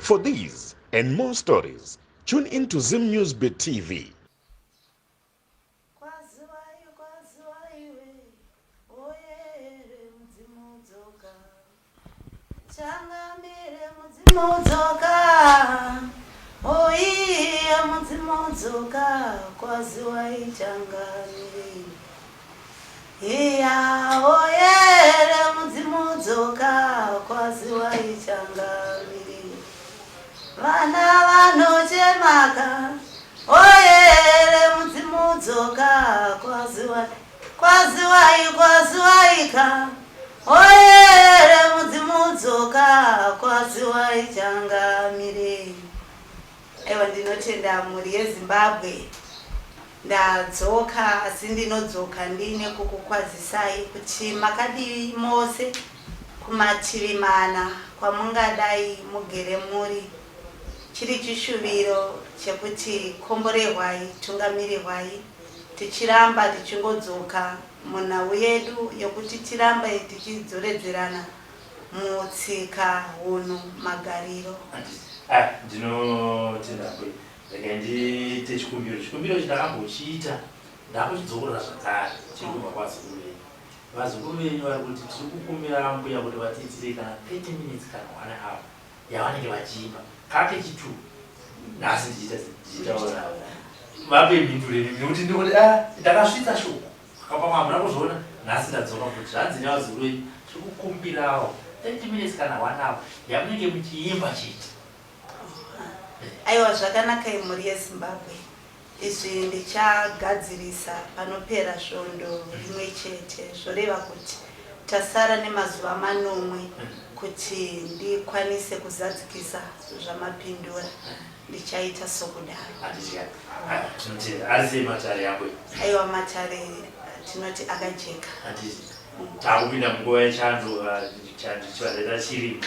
For these and more stories, tune in to Zim News Bit TV. Vana vanochemaka oyere mudzimudzoka kwaziwaika oyere mudzimudzoka kwaziwai changamire. Aiwa, ndinotenda mhuri yeZimbabwe. Ndadzoka asi ndinodzoka ndine kukukwazisai kuti makadii mose kumativi mana kwamungadai mugere muri. Chiri chishuviro chekuti komborehwai tungamirirwai tichiramba tichingodzoka munhau yedu yokuti tirambe tichidzoredzerana mutsika, hunhu, magariro. Ndinotenda kwe ndakaite chikumbiro chindakambochiita ndakuchidzokera zvakare chekubva kwazukuru venyu. Vazukuru venyu vari kuti tiri kukumbira mbuya kuti vatiitire kana 30 minutes kana 1 hour yavanenge vachiimba kake chitu nhasi ndichitaura vape mhinduro nekuti ndikuti ndakasvitsa shoko akapa hamuna kuzviona. Nhasi ndadzoka kuti zvanzi nevazukuru venyu tiri kukumbirawo 30 minutes kana 1 hour yamunenge muchiimba chete. Aiwa, zvakanaka imhuri yeZimbabwe. Izvi ndichagadzirisa panopera svondo rimwe chete, zvoreva kuti tasara nemazuva manomwe kuti ndikwanise kuzadzikisa zvamapindura. Ndichaita sokudaro. Arize matare yako. Aiwa, matare tinoti akajeka. Takupinda munguva yechando chivadada chirimo.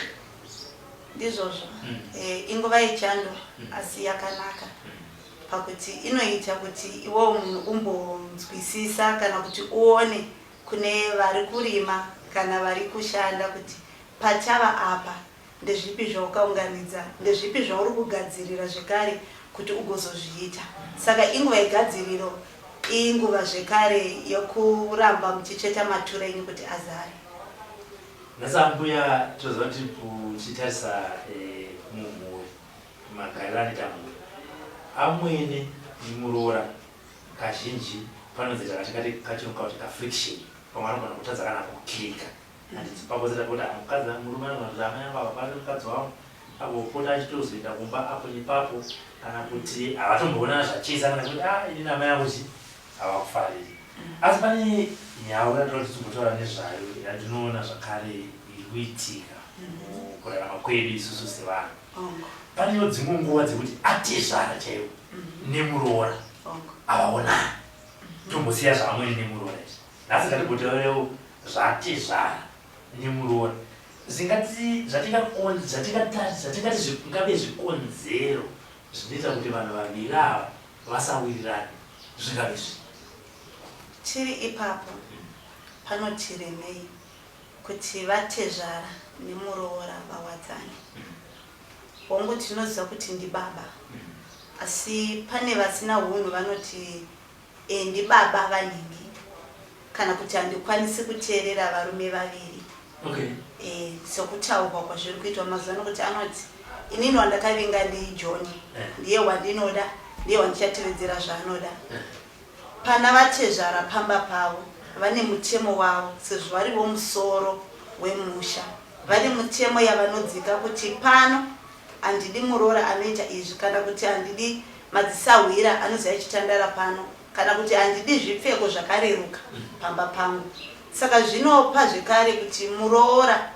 Ndizvozvo. Inguva yechando asi yakanaka pakuti inoita kuti iwo munhu umbonzwisisa kana kuti uone kune vari kurima kana vari kushanda kuti pachava apa ndezvipi zvaukaunganidza, ndezvipi zvauri kugadzirira zvekare kuti ugozozviita. Saka inguva yegadziriro inguva zvekare yokuramba muchicheta matura enyu kuti azare. Nasambuya toziva kuti kuchitarisa mumhuri magariro anoita mhuri amwene muroora kazhinji panonzi takati kachirunga kuti kafriction pamwe anogona kutadza kana kukirika. Handiti pambozita kuti mukadzi murume anogona kuti amai angu avapari mukadzi wangu agopota achitozoenda kumba apo nepapo kana kuti havatomboona zvachiisa kana kuti ini namai angu chi havakufariri. Asi pane nyaya yatinoda kuti timbotaura nezvayo yandinoona zvakare iri kuitika mukurarama kwedu isusu sevanhu. Panewo dzimwe nguva dzekuti atezvara chaivo nemuroora avaonani. Tombosiya zvamweni nemuroora izvi. Nhasi ngatigotaurawo zvatezvara nemuroora. Zvatingati zvingave zvikonzero zvinoita kuti vanhu vaviri ava vasawirirane zvingave zvii. Tiri ipapo panotiremei kuti vatezvara nemuroora vawadzane. Hongu tinoziva kuti ndibaba, asi pane vasina unhu vanoti ndibaba vanhingi kana kuti handikwanisi kuteerera varume vaviri. Sokutaurwa kwazviri kuitwa mazuva ano kuti anoti inini wandakavinga ndiJoni ndiye wandinoda, ndiye wandichatevedzera zvaanoda. Pana vatezvara pamba pavo vane mutemo wavo sezvo varivo musoro wemusha. Vane mutemo yavanodzika kuti pano handidi muroora anoita izvi, kana kuti handidi madzisahwira anoziva chitandara pano, kana kuti handidi zvipfeko zvakareruka pamba pangu. Saka zvinopa zvekare kuti muroora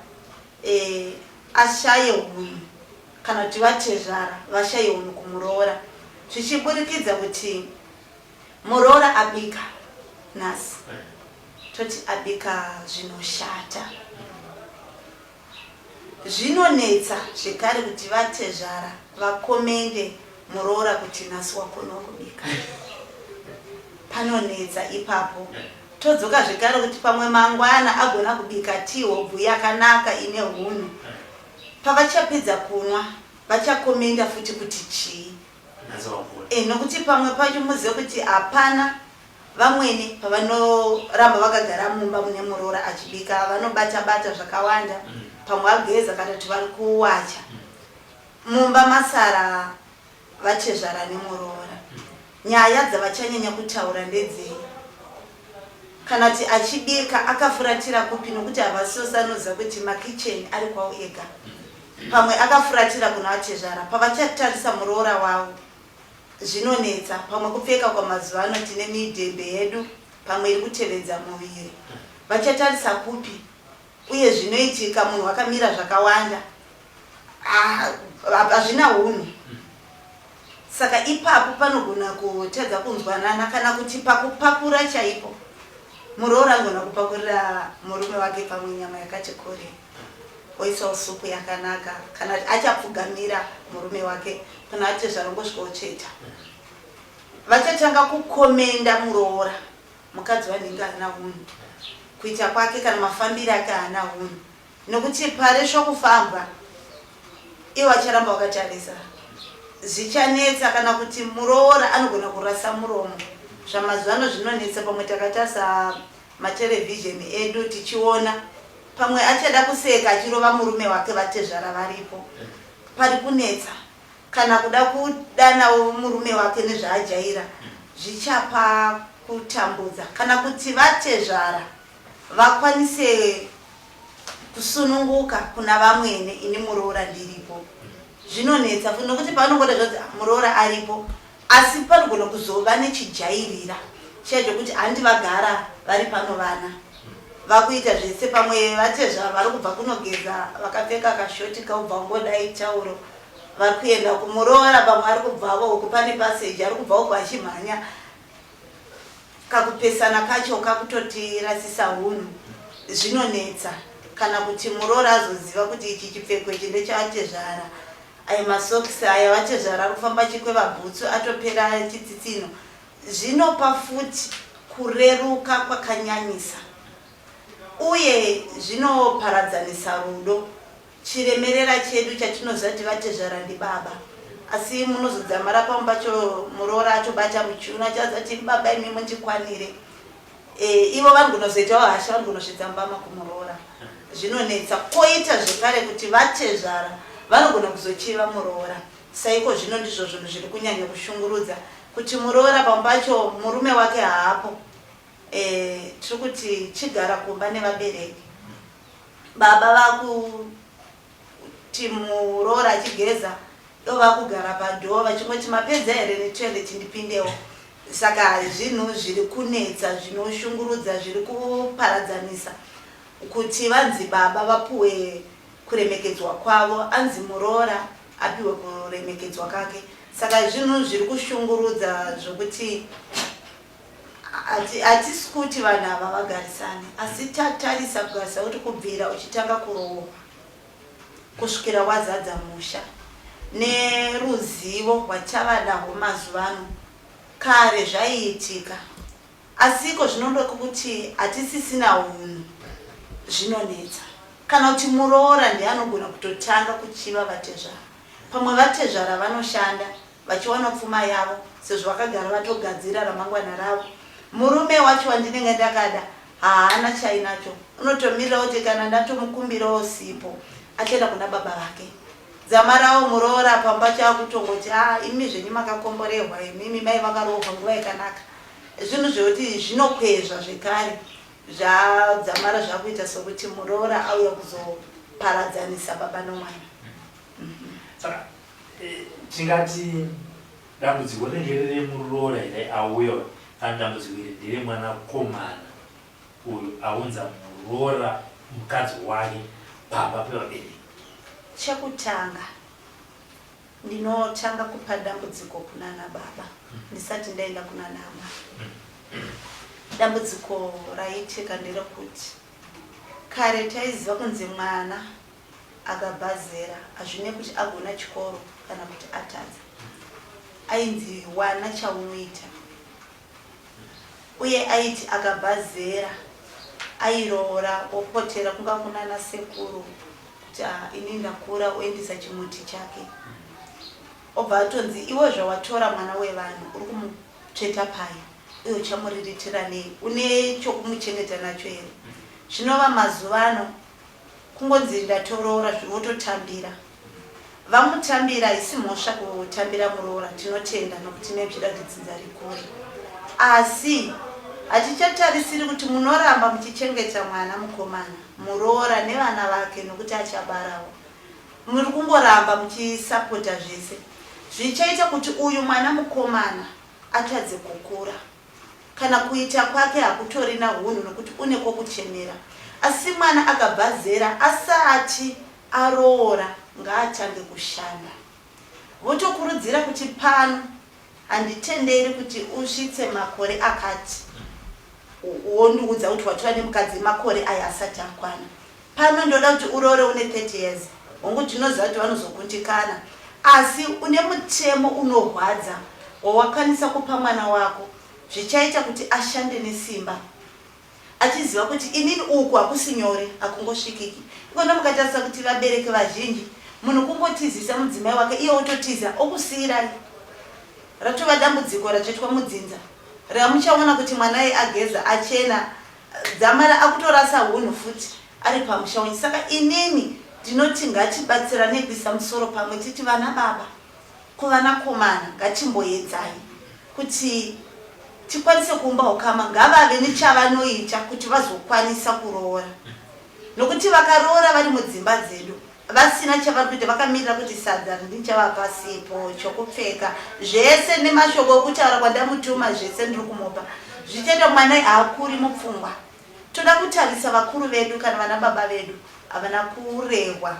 ashaye unhu kana kuti vatezvara vashaye unhu kumuroora, zvichiburikidza kuti muroora abika nhasi toti abika zvinoshata. Zvinonetsa zvekare kuti vatezvara vakomende muroora kuti nhasi wakona kubika. Panonetsa ipapo. Todzoka zvekare kuti pamwe mangwana agona kubika tii hobvu yakanaka ine hunhu. Pavachapedza kunwa vachakomenda futi kuti chii. Nokuti pamwe pacho muzive kuti hapana vamweni pavanoramba vakagara mumba mune muroora achibika vanobata zvakawanda pamwe ageza kana kuti vari kuwacha mumba masara vachezvara nemuroora. Nyaya dzavachanyanya kutaura ndedzei kana kuti achibika akafuratira kupi nokuti havasosanoza kuti makicheni ari kwavo ega. Pamwe akafuratira kuna vachezvara pavachatarisa muroora wavo zvinonetsa. Pamwe kupfeka kwamazuva ano tine midhembe yedu pamwe iri kutevedza muviri vachatarisa kupi uye zvinoitika munhu akamira zvakawanda hazvina hunhu. Saka ipapo panogona kutadza kunzwanana kana kuti pakupakura chaipo muroora anogona kupakurira murume wake pamwe nyama yakati kure oisawo supu yakanaka kana achapfugamira murume wake kana ati zvarongosvikocheta vachatanga kukomenda muroora mukadzi wanenge ana hunhu kuita kwake kana mafambiro ake ana hunhu nokuti pare zvokufamba iwo acharamba wakatarisa zvichanetsa kana kuti muroora anogona kurasa muromo. Zvamazuva ano zvinonetsa pamwe takatarisa matelevhizheni edu tichiona pamwe achada kuseka achirova murume wake vatezvara varipo pari kunetsa kana kuda kudanawo murume wake nezvaajaira zvichapa kutambudza kana kuti vatezvara vakwanise kusununguka kuna vamwene ini muroora ndiripo zvinonetsa nokuti panongoda zvoti muroora aripo asi panogona kuzova nechijairira chacho kuti handi vagara vari pano vana vakuita zvese pamwe vatezvara vari kubva kunogeza vakapfeka kashoti kaubva ngodai tauro vari kuenda kumuroora pamwe ari kubvavo uku pane paseji ari kubva uku achimhanya kakupesana kacho kakutotirasisa hunhu zvinonetsa kana kuti muroora azoziva kuti ichi chipfeko ichi ndechavatezvara ayo masokisi aya vatezvara ari kufamba chikweva bhutsu atopera chitsitsino zvinopa futi kureruka kwakanyanyisa uye zvinoparadzanisa rudo chiremerera chedu chatinoziva kuti vatezvara ndibaba asi munozodzamara pambacho muroora atobata muchiuno achaziva kuti baba imi munchikwanire ivo vanogonozoitawo hasha vanogonosvitsa mbama kumuroora zvinonetsa koita zvekare kuti vatezvara vanogona kuzochiva muroora. Saiko zvino ndizvo zvinhu zviri kunyanya kushungurudza kuti muroora pambacho murume wake haapo tiri kuti chigara kumba nevabereki baba vakuti muroora achigeza do vakugara padhoo vachingoti mapedza here netoileti ndipindewo. Saka zvinhu zviri kunetsa zvinoshungurudza zviri kuparadzanisa kuti vanzi baba vapuwe kuremekedzwa kwavo anzi muroora apiwe kuremekedzwa kake. Saka zvinhu zviri kushungurudza zvokuti hatisi kuti vanhu ava vagarisane asi tatarisa kugarisa kuti kubvira uchitanga kurohwa kusvikira wazadza musha neruzivo rwatava nahwo mazuva ano kare zvaiitika asiko zvinondoka kuti hatisisina unhu zvinonetsa kana kuti muroora ndianogona kutotanga kuchiva vatezvara. Pamwe vatezvara vanoshanda vachiwana pfuma yavo sezvo vakagara vatogadzira ramangwana ravo. Murume wacho wandinenge ndakada haana chainacho unotomirira kuti kana ndatomukumbirawo sipo achienda kuna baba vake dzamarawo muroora pamba chaakutongoti imi zvenyu makakomborerwa imimi mai vakarohwa nguva yakanaka. Zvinhu zvekuti zvinokwezva zvekare zvadzamara zvakuita sokuti muroora auya kuzoparadzanisa baba nomwana. Saka tingati dambudziko rengerere muroora ine auya kana dambudziko iri ndere mwana komana uyu aunza muroora mukadzi wake baba pevabereki. Chekutanga ndinotanga kupa dambudziko kunana baba ndisati ndaenda kunana mai. Dambudziko raitika nderekuti kare taiziva kunzi mwana akabhazera hazvine kuti agona chikoro kana kuti atadza ainzi wana chaunoita uye aiti akabhazera airoora opotera kunga kunana sekuru kuti ini ndakura oendesa chimuti chake obva atonzi iwe zvawatora mwana wevanhu uri kumutsveta pai iwe uchamuriritira nei, une chokumuchengeta nacho here? Zvinova mazuva ano kungonzi ndatorora zvivototambira. Vamutambira isi mhosva kutambira muroora, tinotenda nokuti nezviradidzinza rikuru. Asi hatichatarisiri kuti munoramba muchichengeta mwana mukomana muroora nevana vake nokuti achabarawo. Muri kungoramba muchisapota zvese zvichaita kuti uyu mwana mukomana atadze kukura. Kana kuita kwake hakutorina hunhu nokuti une kokuchemera. Asi mwana akabva zera asati aroora ngaatange kushanda. Votokurudzira kuti pano handitenderi kuti usvitse makore akati wondiudza kuti watova nemukadzi makore aya asati akwana. Pano ndoda kuti uroore une 30 years hongu tinoziva kuti vanozokundikana, asi une mutemo unorwadza wawakwanisa kupa mwana wako zvichaita kuti ashande nesimba achiziva kuti inini uku hakusinyore hakungosvikiki. Ikona mukatarisa kuti vabereki vazhinji munhu kungotizisa mudzimai wake iye ototiza okusiyirai ratova dambudziko rachaitwa mudzinza ramuchaona kuti mwana ageza achena dzamara akutorasa hunhu futi ari pamusha wenyu. Saka inini ndinoti ngatibatsirane kuisa musoro pamwe titi vana baba kuvanakomana ngatimboedzai kuti tikwanise kuumba ukama, ngavave nechavanoita kuti vazokwanisa kuroora. Nokuti vakaroora vari mudzimba dzedu vasina chavari kuita, vakamirira kuti sadza ndichavapa sipo, chokupfeka, zvese nemashoko okutaura kwandamutuma zvese ndiri kumupa, zvichaita mwana haakuri mupfungwa. Toda kutarisa vakuru vedu kana vana baba vedu havana kurehwa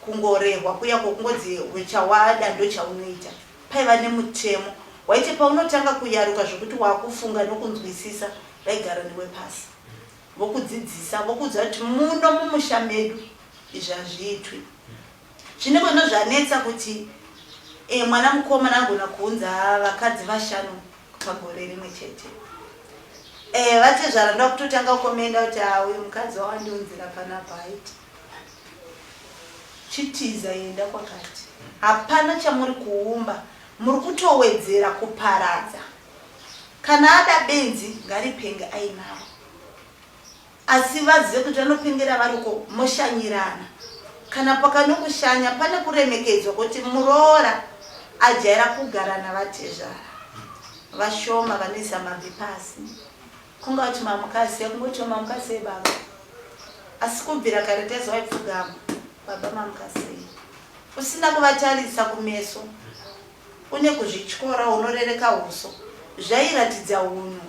kungorehwa kuya kwokungodzi chawada ndo chaunoita. Paiva nemutemo waiti paunotanga kuyaruka zvokuti wakufunga nokunzwisisa vaigara newe pasi vokudzidzisa vokuudza kuti muno mumusha medu izvi hazviitwi. Zvinenge nozvanetsa kuti mwana mukomana agona kuunza vakadzi 5 pagore rimwe chete. Vatezvara ndoda kutotanga kukomenda kuti uyu mukadzi wawandiunzira panapa aiti chitiza enda kwakati. Hapana chamuri kuumba, muri kutowedzera kuparadza. Kana ada benzi ngaripenge ainavo, asi vazive kuti vanopengera variko moshanyirana. Kana pakanokushanya pane kuremekedzwa kuti muroora ajaira kugara navatezvara vashoma vanoisa mabvi pasi. Kunga kuti mamukasi yakungoti mamukasi ebaba, asi kubvira kare tezowaipfugama baba mamukasi usina kuvatarisa kumeso, une kuzvityora unorereka uso, zvairatidza unhu.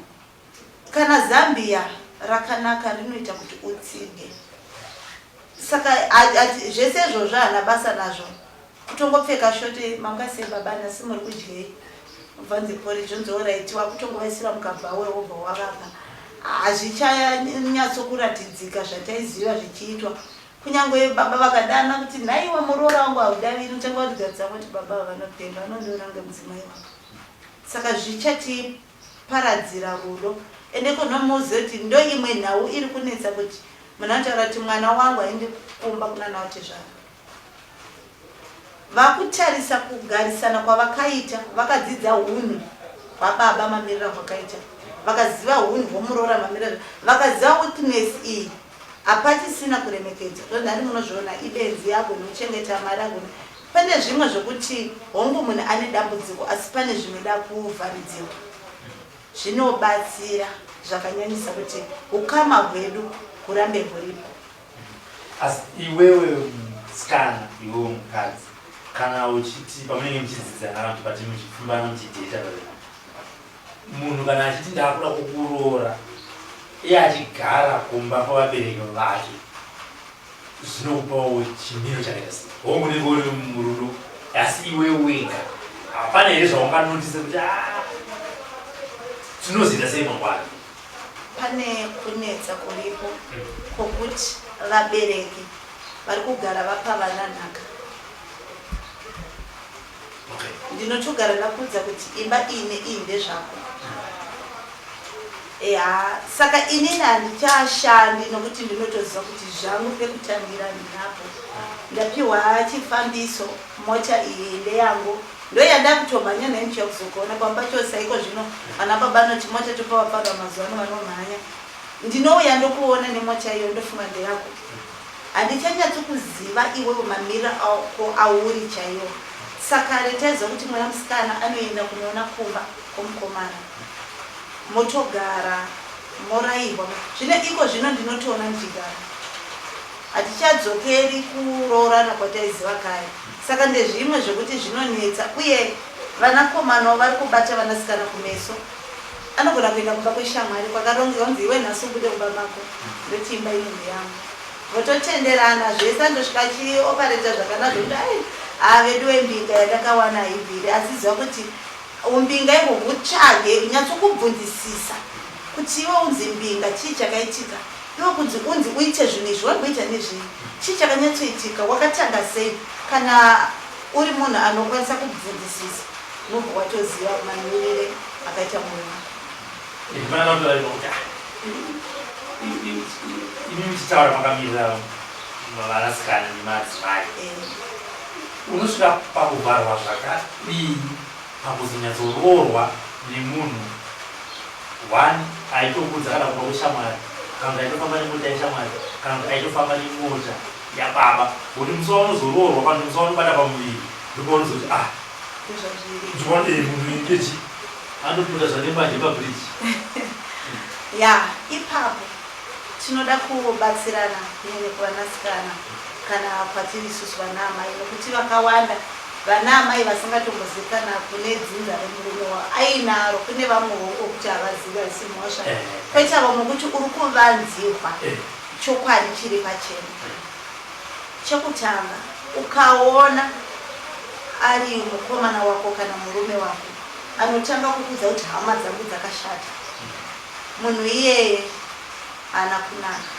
Kana Zambia rakanaka rinoita kuti utsige. Saka zvese izvozvo hana basa nazvo, kutongopfeka shoti mamukasi ebaba nasi muri kudyei mvanze porridge nzoraitiwa kutongovaisira mukabva weobva wavapa. Hazvichanyatsokuratidzika zvataiziva zvichiitwa. Kunyange baba vakadana kuti naiwa muroora wangu haudaviri utanga kutigadzira kuti baba vanopenda vanondorange mudzimai wavo. Saka zvichatiparadzira rudo. Ende kunomuziva kuti ndo imwe nhau iri kunetsa kuti munhu anotaura kuti mwana wangu haendi kumba kuna nautezvara. Vakutarisa kugarisana kwavakaita, vakadzidza hunhu hwababa mamiriro kwakaita, vakaziva hunhu hwomuroora mamiriro, vakaziva weakness iyi hapachisina kuremekedzwa. Ndani munozviona ibenzi yako inochengeta mari yako. Pane zvimwe zvokuti hongu munhu ane dambudziko asi pane zvinoda kuvharidzirwa. Zvinobatsira zvakanyanyisa kuti ukama hwedu hurambe huripo. Asi iwewe musikana, iwewe mukadzi, kana uchiti pamunenge muchidzidzana vantu pati muchipfumbana muchidheta munhu kana achiti ndakuda kukuroora iye achigara kumba pavabereki vake, zvinokupawo chimiro chakaita sei? Hongu unenge uri murudo asi iwe wega hapana here zvaunganotisa kuti tinozoita sei mangwana? Pane kunetsa kuripo kwokuti vabereki vari kugara vapa vana nhaka. Ndinotogara ndakuudza kuti imba iyi neiyi ndezvako. saka inini handichashandi nokuti ndinotoziva kuti zvangu pekutangira ndinapo. Ndapiwa chifambiso, mota iyi ndeyangu. Ndoyanda kutomhanya nenchi yekuzogona pamba chose iko zvino ana baba anoti mota topawa pamba mazuva ano vanomhanya. Ndinouya ndokuona nemota iyo ndofunga ndeyako. Handichanyatso kuziva iwewe mamira ako auri chaiwo. Saka retaiza kuti mwana musikana anoenda kunoona kumba kwomukomana. Motogara, morairwa. Zvino iko zvino ndinotoona ndichigara. Hatichadzokeri kuroorana kwataiziva kare. Saka ndezvimwe zvokuti zvinonetsa uye vanakomana vari kubata vanasikana kumeso. Anogona kuenda kumba kweshamwari kwakarongerwa kunzi iwe nhasi ubude kumba mako. Ndoti imba inenge yangu. Vototenderana zvese andosvika achiopareta zvakanaka kuti vedu wembinga yandakawana haibviri. Asi ziva kuti umbinga ihwo hutsvage kunyatsokubvunzisisa kuti iwe unzi mbinga chii chakaitika. Iwe kunzi unzi uite zvinhu izvi wamboita nezvii. Chii chakanyatsoitika, wakatanga sei? Kana uri munhu anokwanisa kubvunzisisa nobva watoziva mamirire akaita munhu. Ini muchitaura makamira vanasikana nemadzimai, unosvika pakuvharwa zvakadii pakuzonyatsoroorwa nemunhu one aitokudza kana kuba kweshamwari, kana kuti aitofamba nemota yeshamwari, kana kuti aitofamba nemota yababa, kuti musuva unozoroorwa kana kuti musuva unobata pamuviri ndipo unozoti munhu ngechi andopota zvanemanje pabridge. Ipapo tinoda kubatsirana kunyanya kuvanasikana kana kwatiri isusu vanamai nokuti vakawanda vanamai vasingatombozikana kune dzinza remurume wavo ainaro. Kune vamwewo okuti havazivi asi mhosva, koita vamwe kuti uri kuvanzirwa chokwadi chiri pachena. Chekutanga, ukaona ari mukomana wako kana murume wako anotanga kukudza kuti hama dzangu dzakashata, munhu iyeye haana kunaka.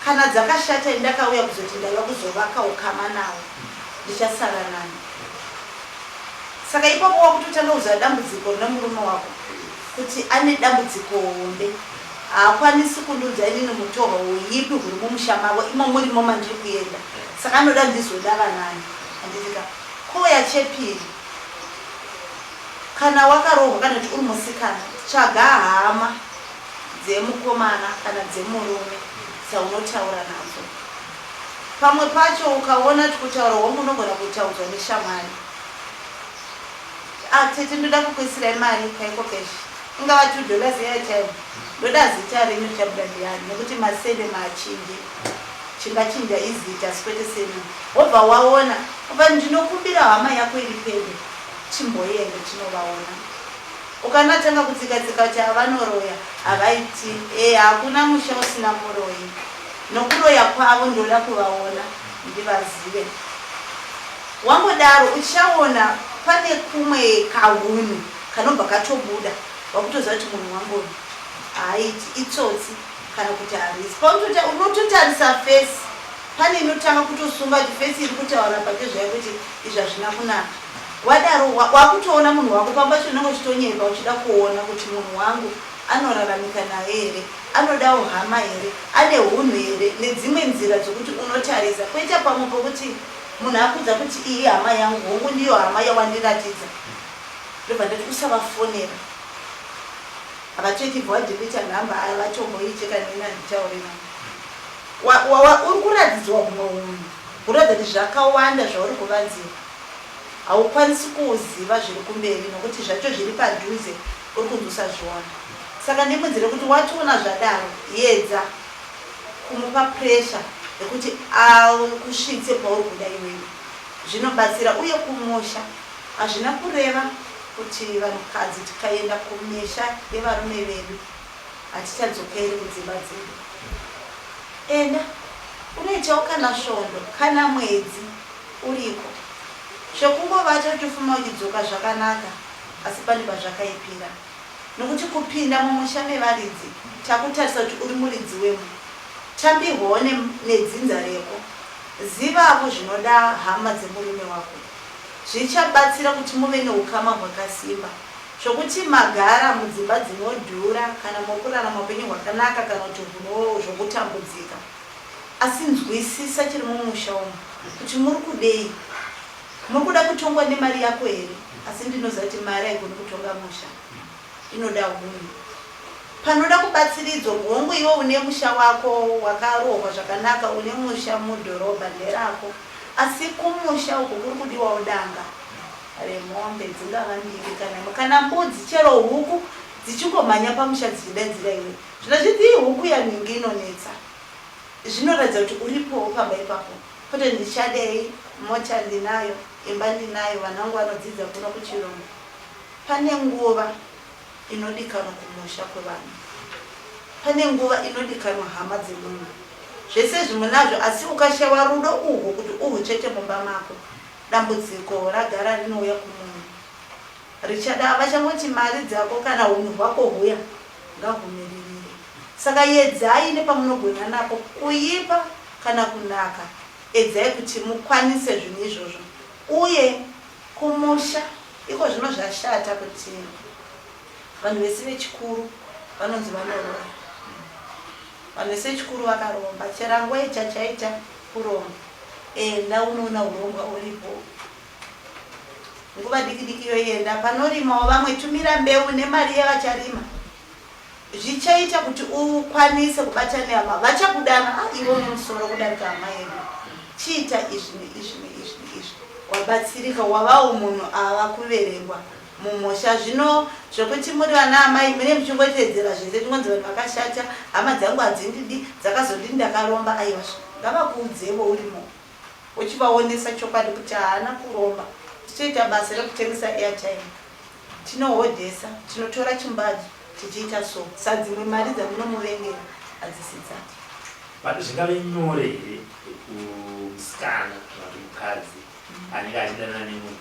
Kana dzakashata ndakauya kuzoti ndava kuzovaka ukama nawo, ndichasara nani? Saka ipapo wakutotanga kuziva dambudziko nemurume wako kuti ane dambudziko hombe, haakwanisi kundiudza inini mutorwa uyipi huri mumusha mavo, imo murimo mandiri kuenda, saka anoda ndizodava nani. Handitika koya chepiri, kana wakarohwa kana kuti uri musikana, tsvaga hama dzemukomana kana dzemurume dzaunotaura nadzo. Pamwe pacho ukaona kuti kutaura wangu unogona kutaudzwa neshamwari, tete ndoda kukuisirai mari kaiko keshi, ingava $2 airtime, ndoda zita renyu chabuda ndiyani nekuti masende machinji chingachinja izita sikwete senu. Wobva waona upa ndinokumbira hama yako iri pedo chimboyende tinovaona. Ukanatanga kutsika-tsika kuti havanoroya havaiti hakuna musha usina muroyi, nokuroya kwavo ndoda kuvaona ndivazive. Wangodaro uchaona pane kumwe kahunu kanobva katobuda wakutoziva kuti munhu wangu haaiti itsotsi kana kuti harisi. Unototarisa fesi, pane inotanga kutosunga kuti fesi iri kutaura pachezvaya kuti izvi hazvina kunaka. Wadaro wakutoona munhu wako pamba chonanga uchitonyemba uchida kuona kuti munhu wangu anoraramika naye here, anodawo hama here, ane hunhu here, nedzimwe nzira dzokuti unotarisa. Koita pamwe pokuti munhu akudza kuti iyi hama yangu, hongu ndiyo hama yawandiratidza, ndobva ndati usavafonera. Havatoiti bwadhibita nhamba havatomboicheka neni handitaure navo. Uri kuratidzwa humwe hunhu huratidza kuti zvakawanda zvauri kuvanzira, haukwanisi kuziva zviri kumberi nokuti zvacho zviri padhuze uri kunzi usazviona. Saka ndimudzire kuti watoona zvadaro, yedza kumupa puresha yekuti akusvitse pauri kuda iwewe. Zvinobatsira uye kumusha hazvina kureva kuti vanhukadzi tikaenda kumisha yevarume vedu hatichadzokeri kudzimba dzedu. Enda unoitawo kana svondo kana mwedzi uriko, zvokungovata uchifuma uchidzoka zvakanaka, asi pane pazvakaipira. Nokuti kupinda mumusha mevaridzi takutarisa kuti uri muridzi wemu, tambirwawo nedzinza reko, zivavo zvinoda hama dzemurume wako. Zvichabatsira kuti muve neukama hwakasimba zvokuti magara mudzimba dzinodhura kana mokurarama upenyu hwakanaka kana kuti zvokutambudzika, asi nzwisisa chiri mumusha umu kuti muri kudei, muri kuda kutongwa nemari yako here, asi ndinoziva kuti mari haigoni kutonga musha, inoda unhu. Panoda kubatsiridzwa hongu iwe une musha wako wakarohwa zvakanaka, une musha mudhorobha nderako, asi kumusha uko kuri kudiwawo danga remombe dzingava mbiri kana mbudzi, chero huku dzichingomhanya pamusha dzichidaidzira iwe, zvinozviti huku yanhingi inonetsa, zvinoratidza kuti uripowo pamba ipapo. Kuti ndichadei, mota ndinayo, imba ndinayo, vanangu vanodzidza kuno kuchirungu. Pane nguva inodikanwa kumusha kwevanhu, pane nguva inodikanwa hama dzemunhu, zvese zvimunazvo, asi ukashawa rudo uhwo kuti uhuchete mumba mako, dambudziko ragara rinouya kumunhu, richada vachangoti mari dzako kana unhu hwako huya ngahumiririre. Saka edzai nepamunogona napo, kuipa kana kunaka, edzai kuti mukwanise zvinhu izvozvo. Uye kumusha iko zvino zvashata kuti vanhu vese vechikuru vanonzi vanoroora, vanhu vese vechikuru vakaromba, cherango chaita kuromba, enda unoona urongwa uripo. Nguva diki diki yoenda panorimawo vamwe, tumira mbeu nemari yavacharima, zvichaita kuti ukwanise kubata nehama, vachakudana iwe mumusoro kudarika hama yedu, chiita izvi neizvi neizvi neizvi, wabatsirika, wavawo munhu ava kuverengwa mumusha. Zvino zvokuti muri vana amai mune muchingotedzera zvese, tingonzi vanhu vakashata, hama dzangu hadzindidi, dzakazodini ndakaromba, aiwa ngavakuudzewo urimo, uchivaonesa chokwadi kuti haana kuromba. Tichoita basa rekutengesa airtime, tinohodhesa, tinotora chimbadzi tichiita so, sadzimwe mari dzamunomuvengera hadzisi dzake. But zvingave nyore here kumusikana kana kuti mukadzi anenge achidana nemunhu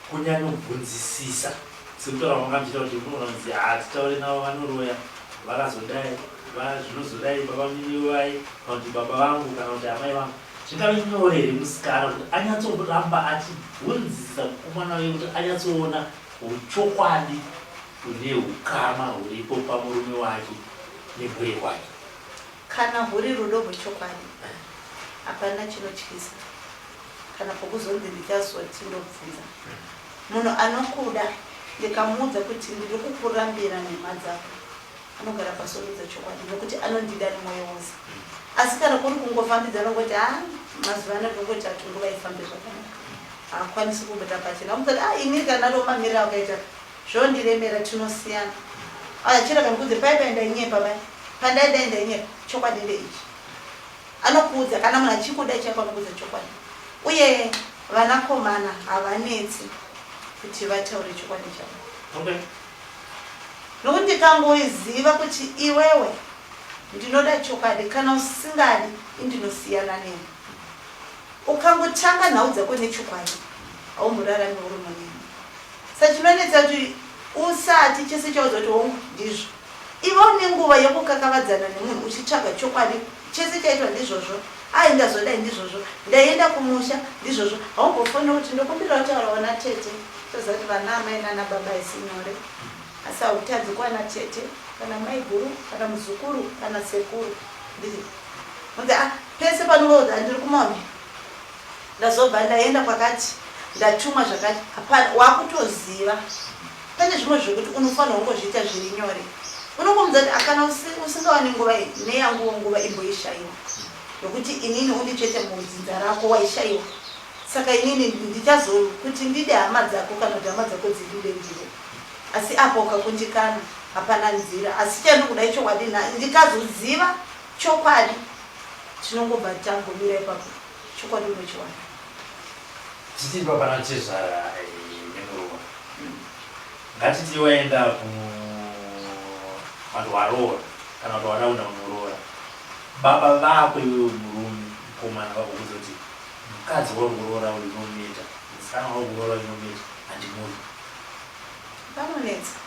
kunyanyobvunzisisa, sekutora manga muchiita kuti munonzi titaure navo vanoroya vakazodai zvinozodai baba miniwai kana kuti baba vangu kana kuti amai vangu. Zvingave nyore here musikana kuti anyatsoramba achibvunzisa kumwana wake kuti anyatsoona uchokwadi une ukama huripo pamurume wake nembuye wake. Kana huri rudo rwechokwadi hapana chinotyisa, kana pokuzonzi ndichazoti ndobvunza munhu anokuda ndikamuudza kuti ndiri kukurambira nhema dzako, anogara pasorudza chokwadi nokuti anondida nemwoyo wose. Asi kana kuri kungofambidza anongoti mazuva ano tongoti hatunguva ifambe zvakanaka, haakwanisi kubata pachena, amuti ini kana romamirira wakaita zvondiremera, tinosiyana. Chira kamukudze paipai ndainyepa pai pandaida ndainyepa, chokwadi ndeichi, anokuudza kana munhu achikuda chako anokuudza chokwadi. Uye vanakomana havanetsi kuti vataure chokwadi chavo, nokuti ndikangoiziva kuti iwewe ndinoda chokwadi, kana usingadi indinosiyana newe, ukangotanga nhau dzako nechokwadi haumurarami uri munini. Saka chinonetsa kuti usati chese chaudzwa kuti hongu ndizvo, iva une nguva yekukakavadzana nemunhu uchitsvaga chokwadi, chese chaitwa ndizvozvo, ndazodai ndizvozvo, ndaenda kumusha ndizvozvo, haumbofonera kuti ndokumbira kutaurawo natete. Toziva kuti vana amai nana baba isi nyore, asi hautadzi kwana tete kana mai guru kana muzukuru kana sekuru. Pese panovaudza ndiri kumome, ndazobva ndaenda kwakati, ndatuma zvakati, hapana, wakutoziva. Pane zvimwe zvekuti unofanira kungozviita zviri nyore, unongomudza kuti kana usingawani nguva iyi, neyanguwo nguva imboishaiwa, nokuti inini undichete mudzinza rako waishaiwa. Saka inini ndichazokuti ndide hama dzako kana kuti hama dzako dzidide ndiwe, asi apo ukakundikana hapana nzira. Asi chandikuda chokwadi ndikazoziva chokwadi, tinongobva tangomira ipapo, chokwadi unochiwana. Titi papana chezvara nemurowa, ngatiti waenda vanhu varoora kana kuti wadaunda unoroora, baba vako iwewe murume mukomana vakuudza kuti mukadzi wakuroora unomita, musikana wakuroora unomita, handimuri. Vanonetsa.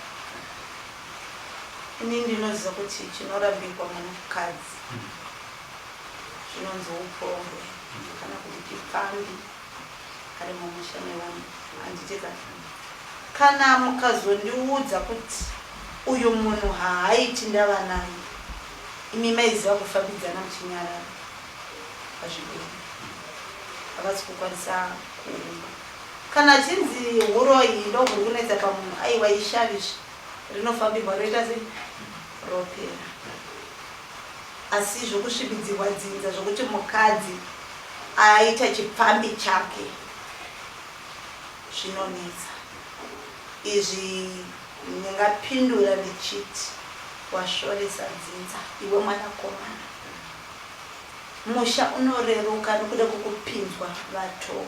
Ini ndinoziva kuti chinorambirwa munhukadzi zvinonzi upombwe kana kuti chipfambi ari mumusha mevanhu. Handiti kana mukazondiudza kuti uyu munhu haaiti ndava naye, imi maiziva kufambidzana muchinyarara pazvibhedhlera, havasi kukwanisa kuumba. Kana chinzi huro iyi ndoguri kunetsa pamunhu, aiwa ishavisha rinofambirwa roita sei ropera. Asi zvokusvibidzirwa dzinza zvokuti mukadzi aita chipfambi chake zvinonetsa. Izvi ndingapindura ndichiti washoresa dzinza iwe mwanakomana. Musha unoreruka nekuda kwekupinzwa vatorwa,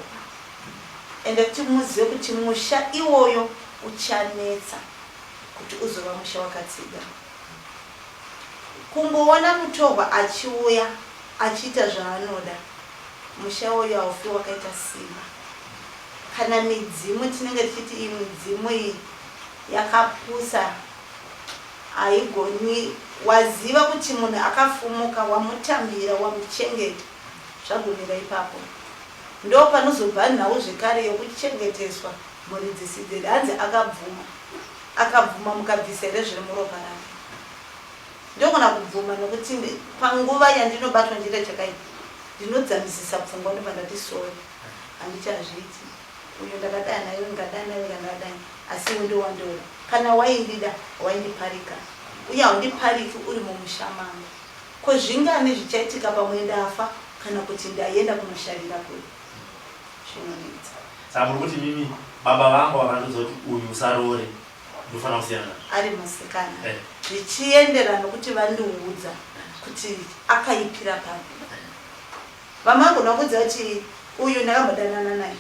ende kuti muzive kuti musha iwoyo uchanetsa kuti uzova musha wakatsiga. Kungoona mutorwa achiuya achiita zvaanoda, musha uyo haufi wakaita simba. Kana midzimu tinenge tichiti iyi midzimu iyi yakapusa, haigoni, waziva kuti munhu akafumuka, wamutambira, wamuchengeta, zvagumira ipapo. Ndo panozobva nhau zvekare yokuchengeteswa muridzisidheri. Hanzi akabvuma mukabvisa here zviri muropa rake. Ndogona kubvuma nokuti panguva yandinobatwa njiita chakaipa ndinodzamisisa pfungwa ndobva ndati sori, handichazviiti. Uyu ndakadai naye, ngadai naye, ngadai, asi iwe ndowandora. Kana waindida waindiparika, uye haundipariki uri mumusha mangu. Ko zvingani zvichaitika pamwe ndafa kana kuti ndaenda kunosharira kuri? Zvinonetsa. Saka muri kuti mimi baba vangu vakandudza kuti uyu usarore ndofana kusiyana ari musikana, zvichienderana nokuti vandiudza kuti akaipira papi. Vamagona kuudza kuti uyu ndakambodanana naye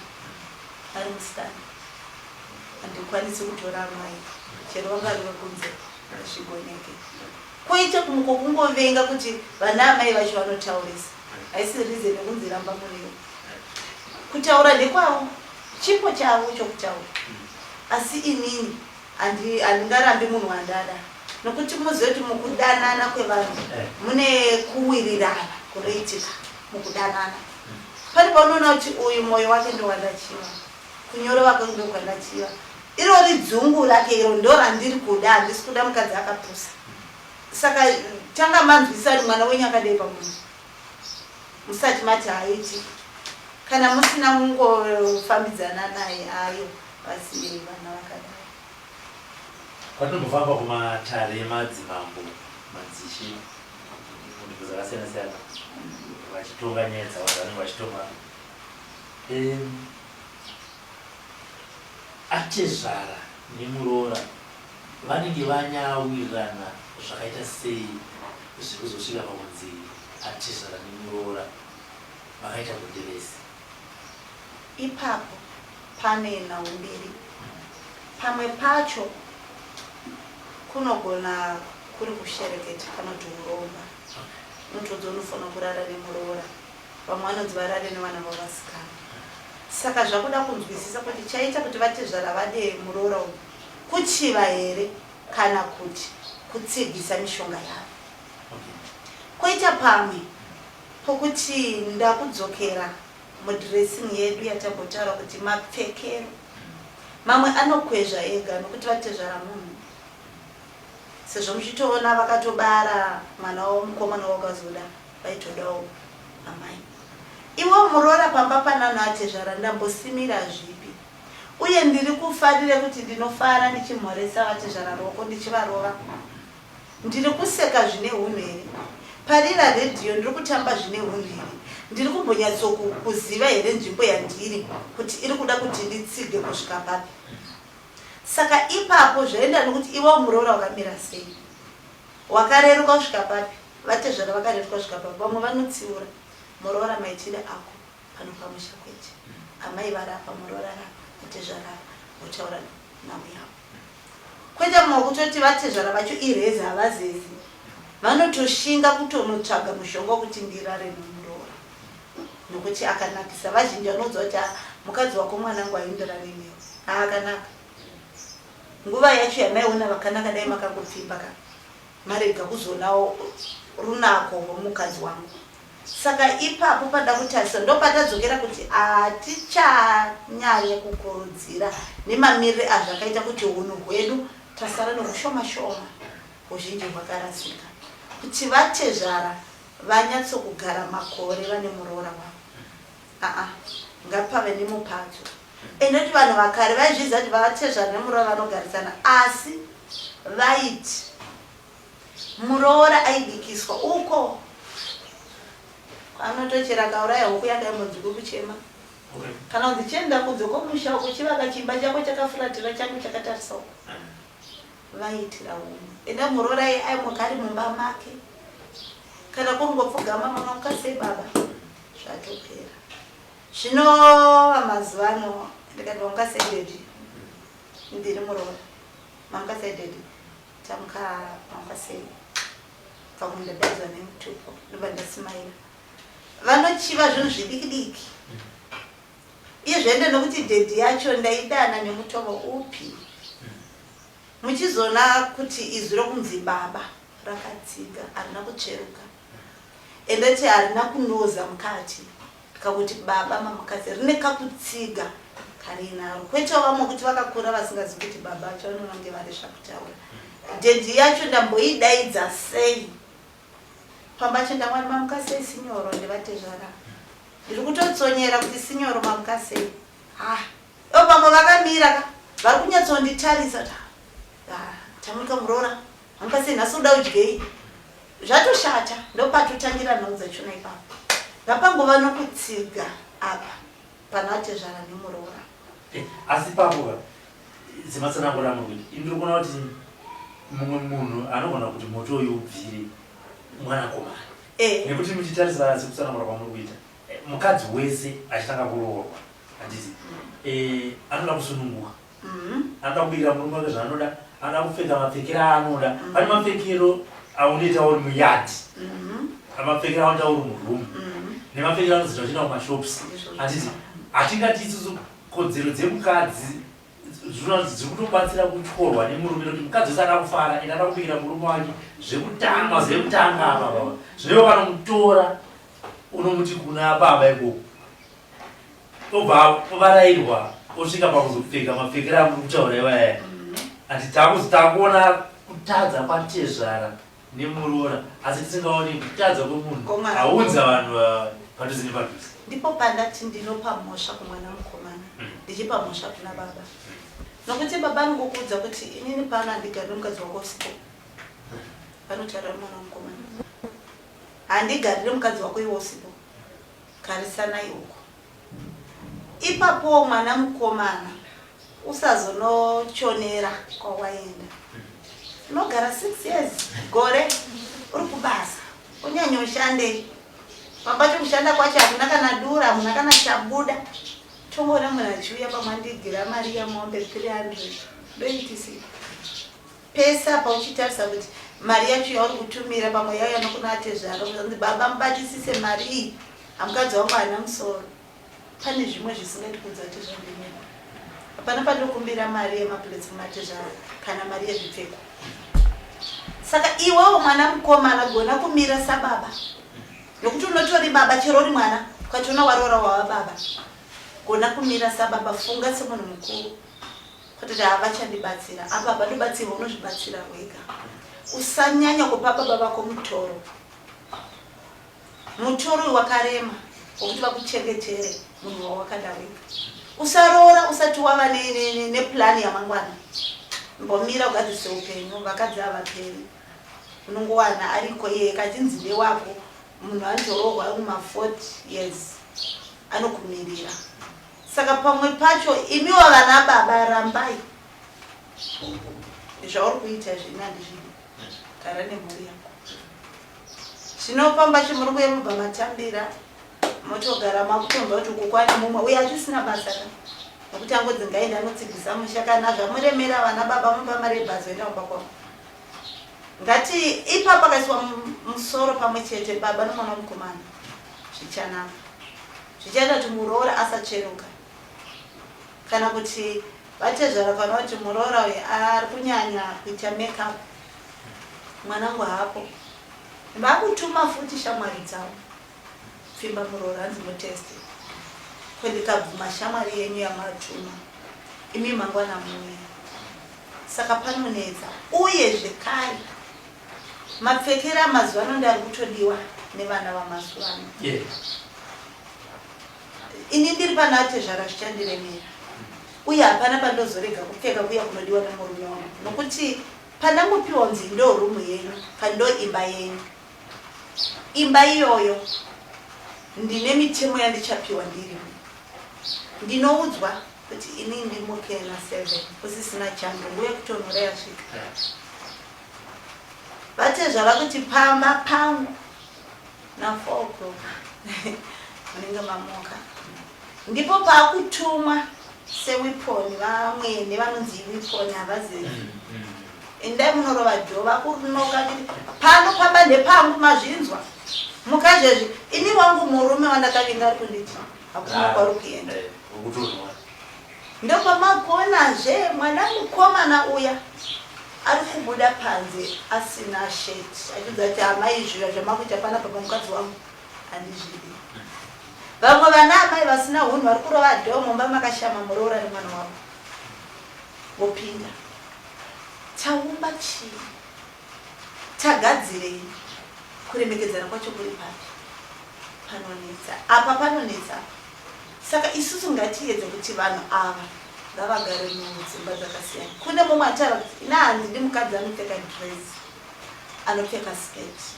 ari musikana, handikwanisi kutora mai, chero vangariwe kunze zvigoneke. Kuite kumuko kungovenga kuti vana amai vacho vanotaurisa, haisi reason yekunzi ramba muriwo. Kutaura ndekwavo, chipo chavo chokutaura. Asi inini handingarambi munhu wandada, nokuti muzive kuti mukudanana kwevanhu mune kuwirirana kunoitika mukudanana. Pane paunoona kuti uyu mwoyo wake ndowandachiva, kunyoro wake ndokwandachiva, iro ridzungu rake iro ndo randiri kuda, handisi kuda mukadzi akapusa. Saka tanga manzwisa kuti mwana wenyu akadai pamunhu, musati mati haiti. Kana musina mungofambidzana naye, ayo pasirei vana vakadai. Kwatinombofamba kumatare emadzimambo, madzishi, munhu dzakasiyana-siyana, vachitonga nyaya dzavanenge vachitonga. Atezvara nemuroora vanenge vanyawirirana zvakaita sei zviri kuzosvika pamunzi atezvara nemuroora vakaita mudhiresi? Ipapo pane nhau mbiri. Pamwe pacho kunogona kuri kushereketa kana kuti uromba. Mutodzi unofanira kurara nemuroora, vamwe vanonzi varare nevana vavasikana. Saka zvakuda kunzwisisa kuti chaita kuti vatezvara vade muroora uyu kuchiva here kana kuti kutsigisa mishonga yavo. Koita pamwe pokuti ndakudzokera mudressing yedu yatambotaura kuti mapfekero mamwe anokwezva ega nokuti vatezvara munhu. Sezvo muchitoona vakatobara mwana womukomana wakazoda vaitodawo amai. Iwo muroora pamba pananhu atezvara ndambosimira zvipi, uye ndiri kufarire kuti ndinofara ndichimhoresa vatezvara roko ndichivarova? Ndiri kuseka zvine unhu here? Parira redhiyo ndiri kutamba zvine unhu here? Ndiri kumbonyatsokuziva here nzvimbo yandiri kuti iri kuda kuti nditsige kusvika papi? Saka ipapo zvaenda nokuti iwo muroora wakamira sei, wakareruka kusvika papi, vatezvara vakareruka kusvika papi. Vamwe vanotsiura muroora maitire ako pano pamusha kwete, amai varapa muroora rapa, vatezvara votaura nhau yavo. Kwete mumwe kutoti vatezvara vacho ireza havazezi, vanotoshinga kutonotsvaga mushonga wekuti ndirare nemuroora nokuti akanakisa. Vazhinji vanoudza kuti mukadzi wako mwanangu haindirane newe, akanaka. Nguva yacho yamaiona vakanaka dai makangopfimba ka marega kuzonawo runako rwomukadzi wangu. Saka ipapo pada kutarisa ndopatadzokera kuti atichanyanya kukurudzira nemamirire azvakaita kuti hunhu hwedu tasara nokushoma-shoma huzhinji hwakarasika, kuti vatezvara vanyatsokugara makore vane muroora wavo. Ngapave nemupadzo. Enoti vanhu vakare vaizviziva kuti vatezvara nemuroora vanogarisana, asi vaiti muroora aibikiswa uko anotochera kauraya huku yakaimodziko kuchema kana kuti chienda kunze kwomusha uko chivaka chimba chako chakafuratira changu chakatarisa uko vaitira umu. Enda muroora aimogari mumba make kana kungopfugama mama mukasei baba zvatopera. Zvino mazuva ano ndikati wangasededi ndiri muroora mangasededi tamuka mangasei pamwe ndadaidzwa nemutupo ndoba ndasimaira vanochiva zvinhu zvidiki-diki. Iye zvende nokuti dhedhi yacho ndaidana nemutovo upi. Muchizona kuti izwi rokunzi baba rakatsiga harina kutsveruka endoti harina kunoza mukati kakuti baba mamukadzi rine kakutsiga karinaro. Kwete vamwe kuti vakakura vasingazi kuti baba vacho vanonge vari zvakutaura. Dhedhi yacho ndamboidaidza sei pambacho ndamwari mamukasei sinyoro ndivatezvara ndiri kutotsonyera kuti sinyoro mamukasei vamwe vakamira vari kunyatsonditarisa tamuka muroora mamukasei nhasi uda udyei zvatoshata ndopatotangira nhau dzachona ipapo. Ngapangova nokutsiga apa pana vatezvara nemuroora. Asi papo zimatsananguramo kuti indiri kuona kuti mumwe munhu anogona kuti moto uyu ubvire mwanakomana nekuti muchitarisa sekutsanangura kwamuri kuita mukadzi wese achitanga kuroorwa handiti anoda kusununguka, anoda kubirira murume wake zvaanoda, anoda kupfeka mapfekero aanoda. Pane mapfekero aunoita uri muyadhi, mapfekero aunoita uri murumu, nemapfekero anozoita uchienda kumashopusi. Handiti hatingati isusu kodzero dzemukadzi dziri kutobatsira kutyorwa nemurume kuti mukadzi wese ada kufara ende ada kubikira murume wake zvekutanga apa zvinova vanomutora unomuti kuna baba ikoko obva varayirwa osvika pakuzopfeka mapfekero amuri kutaura ivaya ati takuona kutadza kwatezvara nemuroora asi tisingaoni kutadza kwemunhu aunza vanhu padhuze nepadhuze. Ndipo pandati ndinopa mhosva kumwana mukomana ndichipa mhosva kuna baba nokuti baba ngokudza kuti inini pano handigari mukadzi wako usiku panotaura mwana mukomana handigarire mukadzi wako iwo usiku garisana iwoko. Ipapo mwana mukomana usazonochonera kwawaenda unogara 6 years gore uri kubasa unyanya ushandei pabacho kushanda kwacho hakuna kana dura hamuna kana chabuda. Tongoona munhu achiuya pamwandigira mari yamombe 300 ndoitisi pesa pauchitarisa kuti mari yacho yauri kutumira pamwe yauya nokuna atezvaro kuti baba mubatisise mari iyi hamukadzi wangu hana musoro. Pane zvimwe zvisingaiti kudza atezvandimene hapana pandokumbira mari yemapuresi kumatezvaro kana mari yezvipfeko. Saka iwewo mwana mukomana gona kumira sababa nokuti unotori baba chero uri mwana ukationa waroora wava baba gona kumira sababa. Funga semunhu mukuru kuti havachandibatsira ababa ndobatsirwa unozvibatsira wega. Usanyanya kupa baba vako mutoro uyu wakarema wokuti vakuchengetere munhu wawakada wega. Usaroora usati wava neplani yamangwana mbomira ugadzise upenyu vakadzi havaperi unongowana ariko iye kachinzinde wako munhu anjorohwa muma40 years anokumirira. Saka pamwe pacho imiwo vana baba rambai zvauri kuita zvina ndizvidi gara nemhuri yako. Zvinopamba chimuri kuye mubva matambira motogara makutomba kuti uku kwane mumwe uye achisina basa nokuti angodzi ngaenda anotsigisa musha kana zvamuremera vana baba mupa mari yebhazi oenda kumba kwavo. Ngati ipapo akaiswa musoro pamwe chete baba nomwana mukomana zvichanaka zvichaita kuti muroora asacheruka kana kuti vatezvara kana kuti muroora uyu ari kunyanya kuita makeup mwanangu hapo vakutuma futi shamwari dzavo Fimba Muroora ndimutesti kwendikabvuma shamwari yenyu yamatuma imi mangwana muya saka panonetsa uye zvekare mapfekera mazuva ano ndari kutodiwa nevana vamazuva ano ini ndiri panatezvara zvichandiremera uye hapana pandozorega kupfeka kuya kunodiwa nemurume wangu nokuti pandangopiwa kunzi ndo rumu yenyu kando imba yenyu imba iyoyo ndine mitemo yandichapiwa ndirimo ndinoudzwa kuti ini ndimukena 7 usisina changu nguye kutonhora yasvika vatezvava kuti pamba pangu na 4 o'clock munenge mamoka ndipo paakutumwa sewiponi vamwene vanonzi wiponi havazivi endai munorova dhova kunoka kuti pano pamba ndepangu mazvinzwa mukazvezvi ini wangu murume wandakavinga ari kunditi hakuna kwari kuenda ndopamagonazve mwana mukomana uya ari kubuda panze asina sheti achiudza kuti amai zviro zvamakuita panapa pamukadzi wangu handizvidi vamwe vana amai vasina unhu vari kurova dhoo mumba makashama Muroora nemwana wavo vopinda taumba chii tagadzirei kuremekedzana kwacho kuri papi panonetsa apa panonetsa saka isusu ngatiedze kuti vanhu ava ngavagare mudzimba dzakasiyana kune mumwe ataura kuti ina handidi mukadzi anopfeka dress anopfeka sketi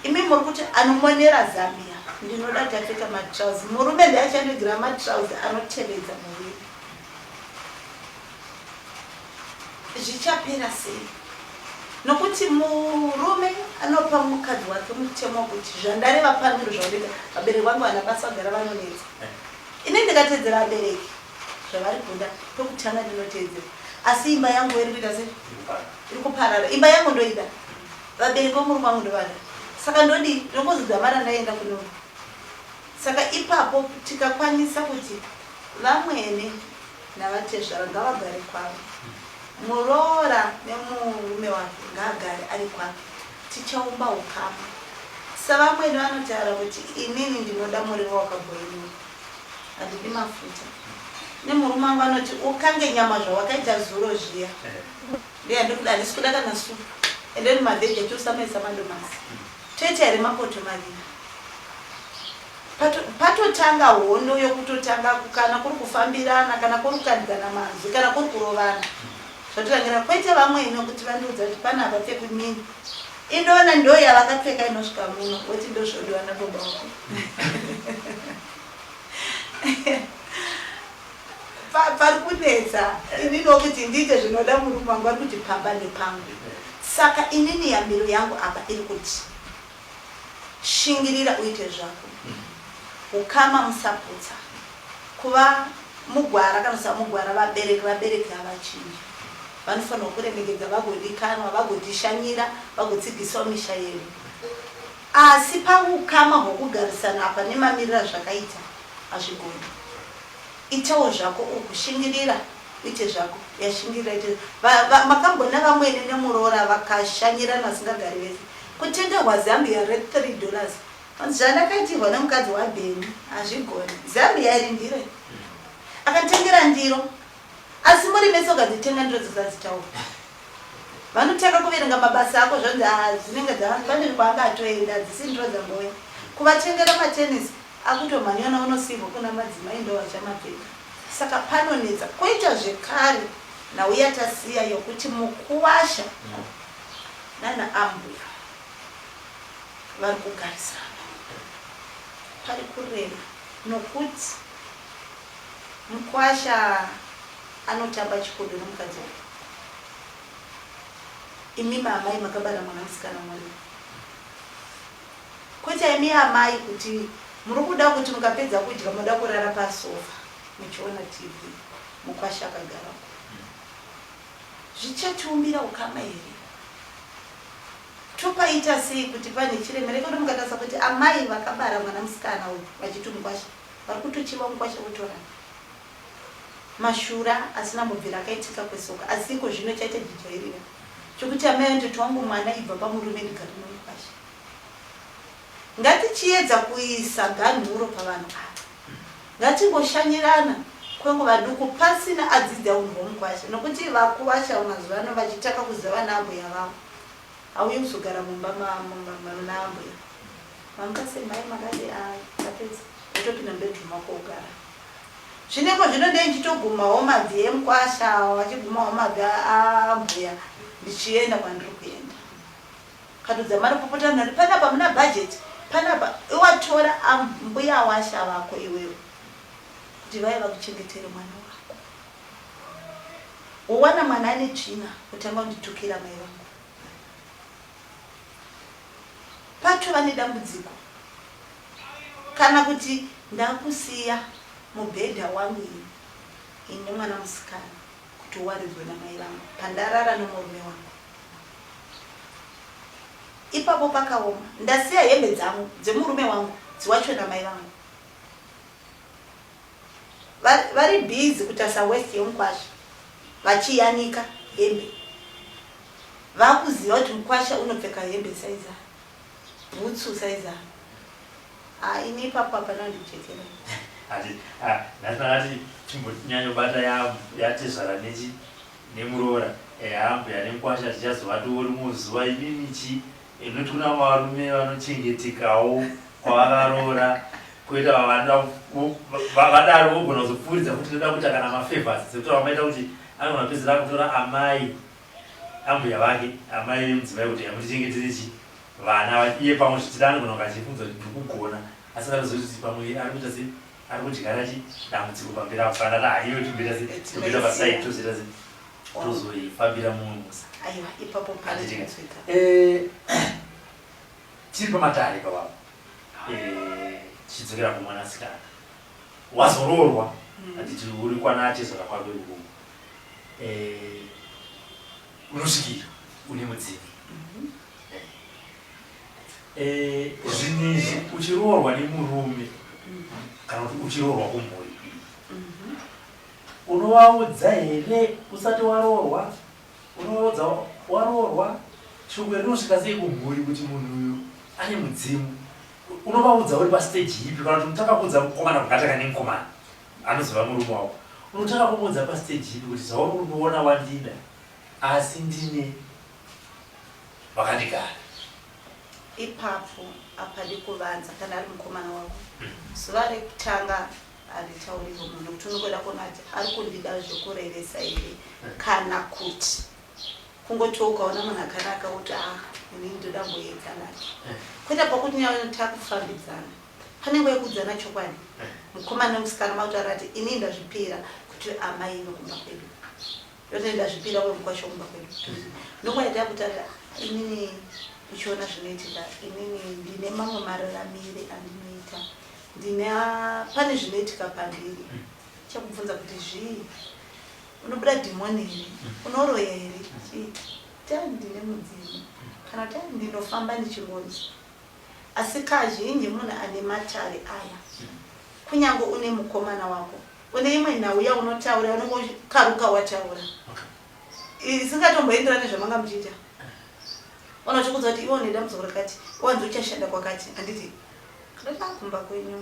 imi muri kuti anomonera Zambia ndinoda kuti apfeka matrauzi murume ndiachandigira matrauzi anotevedza muviri zvichapera sei nokuti murume anopa mukadzi wake mutemo kuti zvandareva pano zvaoneka vabereki vangu vana basa kugara vanonetsa ine ndikatedzera vabereki zvavari kuda pekutanga ndinotedzera asi imba yangu iri kuita sei iri kuparara imba yangu ndoida vabereki vomurume wangu ndovada saka ndodi ndongozidza mara ndaenda kuno saka ipapo tikakwanisa kuti vamwene navatezvara ngavagare kwavo Muroora nemurume wake ngaagare ari kwake tichaumba ukama savamwene vanotaura kuti inini ndinoda muriwo wakabhoiliwa handidi mafuta nemurume wangu anoti ukange nyama zvawakaita zuro zviya ndiyandikuda handisi kuda kana supu endeni mavheji atiusamaisa mandomasi toita here mapoto maviri patotanga hondo yokutotanga kana kuri kufambirana kana kuri kukandigana manzwi kana kuri kurovana zvotirangira kwete vamwene kuti vandiudza kuti pana vapfeka nini indoona ndo yavakapfeka inosvika muno woti ndozvodiwa nababa wako pari kunetsa ininokuti ndiite zvinoda murume wangu ari kuti pamba nepangu saka inini yambiro yangu apa iri kuti shingirira uite zvako ukama musaputsa kuva mugwara kana samugwara vabereki havachinji vanofanira kuremekedza vagodikanwa vagodishanyira vagotsigisawo misha yedu asi paukama hwokugarisana apa nemamirira zvakaita hazvigoni itawo zvako uri kushingirira uite zvako yashingirira ite makambona vamwene nemuroora vakashanyirana vasingagari vese kutengerwa Zambia $3 zvandakaitirwa nemukadzi wabheni hazvigoni Zambia iri ndire akatengera ndiro asi muri mese ukadzitenga ndiro dzisadzitaura vanotanga kuverenga mabasa ako zvanzi dzinenge pane kwaanga atoenda dzisi ndiro dzamboya kuvatengera matenisi akutomhanyana unosivwa kuna madzimai ndo vachamapfeka saka panonetsa koita zvekare nauya tasiya yokuti mukuwasha nana ambuya vari kugarisana pari kurema nokuti mukwasha anotamba chikodo nomukadzi wake imi maamai makabara mwana musikana mwari kwete imi amai kuti muri kuda kuti mukapedza kudya munoda kurara pasofa muchiona TV mukwasha akagara zvichatiumbira ukama here topaita sei kuti pane chiremere kodo mukatasa kuti amai vakabara mwana musikana uyu vachiti mukwasha vari kutochiva mukwasha kutorana mashura asina mubvira akaitika kwesoka asiko zvino chaita jijairira chokuti amai ndoti wangu mwana ibva pamurume ndigari nomukwasha ngatichiedza kuisa ganhuro pavanhu ava ngatingoshanyirana kwenguva duku pasina adzidzi aunhomkwasha nokuti vakuwasha mazuva ano vachitaka kuziva naambuya vavo auye kuzogara mumba naambuya mambasemai makati apedza otopinda mbedroom ako ugara zvineko zvinodei ndichitogumawo mabvi emukwasha vachigumawo mabvi aambuya ndichienda kwandiri kuenda katodza mari popotana kuti panapa muna bhajeti panapa iwatora mbuya washa vako iwewe kuti vaiva kuchengetere mwana wako wowana mwana ane tsvina kutanga kunditukira mai vangu patova nedambudziko kana kuti ndakusiya mubhedha wangu ine mwana musikana kuti uwaridzwe namai vangu pandarara nomurume wangu ipapo pakaoma ndasiya hembe dzangu dzemurume wangu dziwacho namai vangu vari bhizi kuti asawesti yomukwasha vachiyanika hembe vakuziva kuti mukwasha unopfeka hembe saiza bhutsu saiza ini ipapo hapana ndichekera ndati chimbonyanyobata yatezvara nemuroora ambuya nemukwasha tichazovatori muzuva imimichi inoti kuna varume vanochengetekawo kwavakaroora kuita vadaro vogona kuzopfuuridza kuti toda kuita kana mafavors sekuti vamaita kuti anogona pedzera kutora amai ambuya vake amai vemudzimai kuti yamutichengeterechi vana iye pamwe zvitida anogona ukachifudza kuti ndikugona asi karizoti pamwe ari kuita se ari kudyara dambudziko pamberi apo kana ta haiwe tobeta pasaidi tozoita se tozoifambira mumwe musa aiwa ipapo panotsvika tiri pamatare pavapo chidzokera kumwanasikana wazoroorwa handiti uri kwanatezora kwake uku unosvikira une mudzimi zvinizvi uchiroorwa nemurume kana kuti uchiroorwa kumhuri unovaudza here usati waroorwa unovaudza waroorwa shoko rinosvika sei kumhuri kuti munhu uyu ane mudzimu unovaudza uri pasiteji ipi kana kuti unotaka mukomana kugataka nemukomana anoziva murume wako unotaka kumuudza pasiteji ipi kuti zvauri unoona wandida asi ndine vakandigara ipapo apadi kuvanza kana ari mukomana wako zuva rekutanga haritauriwo munhu kuti unokweda kuona kuti ari kundida zvekureresa here kana kuti kungoti ukaona munhu akanaka kuti ini ndoda mboyekanaki kwete pakuti takufambidzana pane nguva yekuudzana chokwadi mukomana nemusikana mautaura ati ini ndazvipira kuti amai inokumba kwedu yote ndazvipira uye mukwasha kumba kwedu nonguva yatakutata inini uchiona zvinoitika inini ndine mamwe mararamire andinoita pane zvinoitika pamberi chakubvunza kuti zvii unobuda dhimoni here unoroya here chii ndine mudzimu kana kuti ndinofamba ndichingonzi asi kazhinji munhu ane matare aya kunyange une mukomana wako une imwe nhau yaunotaura unongokaruka wataura isingatomboenderana nezvamanga muchiita unochikudza kuti iwo nedambudziko rakati wanzi uchashanda kwakati handiti kana takumba kwenyu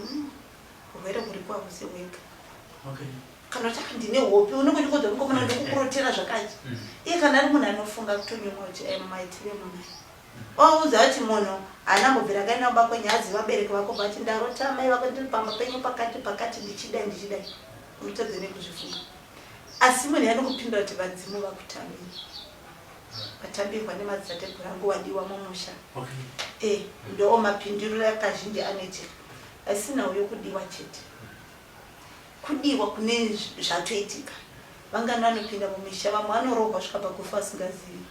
urwere kuri kwakusi wega kana kuti ndine hope unongochikudza mukomana ndikukurotera zvakati iye kana ari munhu anofunga kutonyuma kuti maitire munhu waudza kuti munhu anambobvira kaina kuba kwenyu aziva vabereki vako bati ndarota mai vako ndiri pamba penyu pakati ndichidai unotadze nekuzvifunga asi munhu anokupindura kuti vadzimu vakutambira vatambirwa nemadzitateguru angu wadiwa mumusha ndo mapinduriro akazhinji anoitika asina uyo kudiwa chete kudiwa kune zvatoitika vangani vanopinda mumisha vamwe vanorohwa svika pakufa asingazivi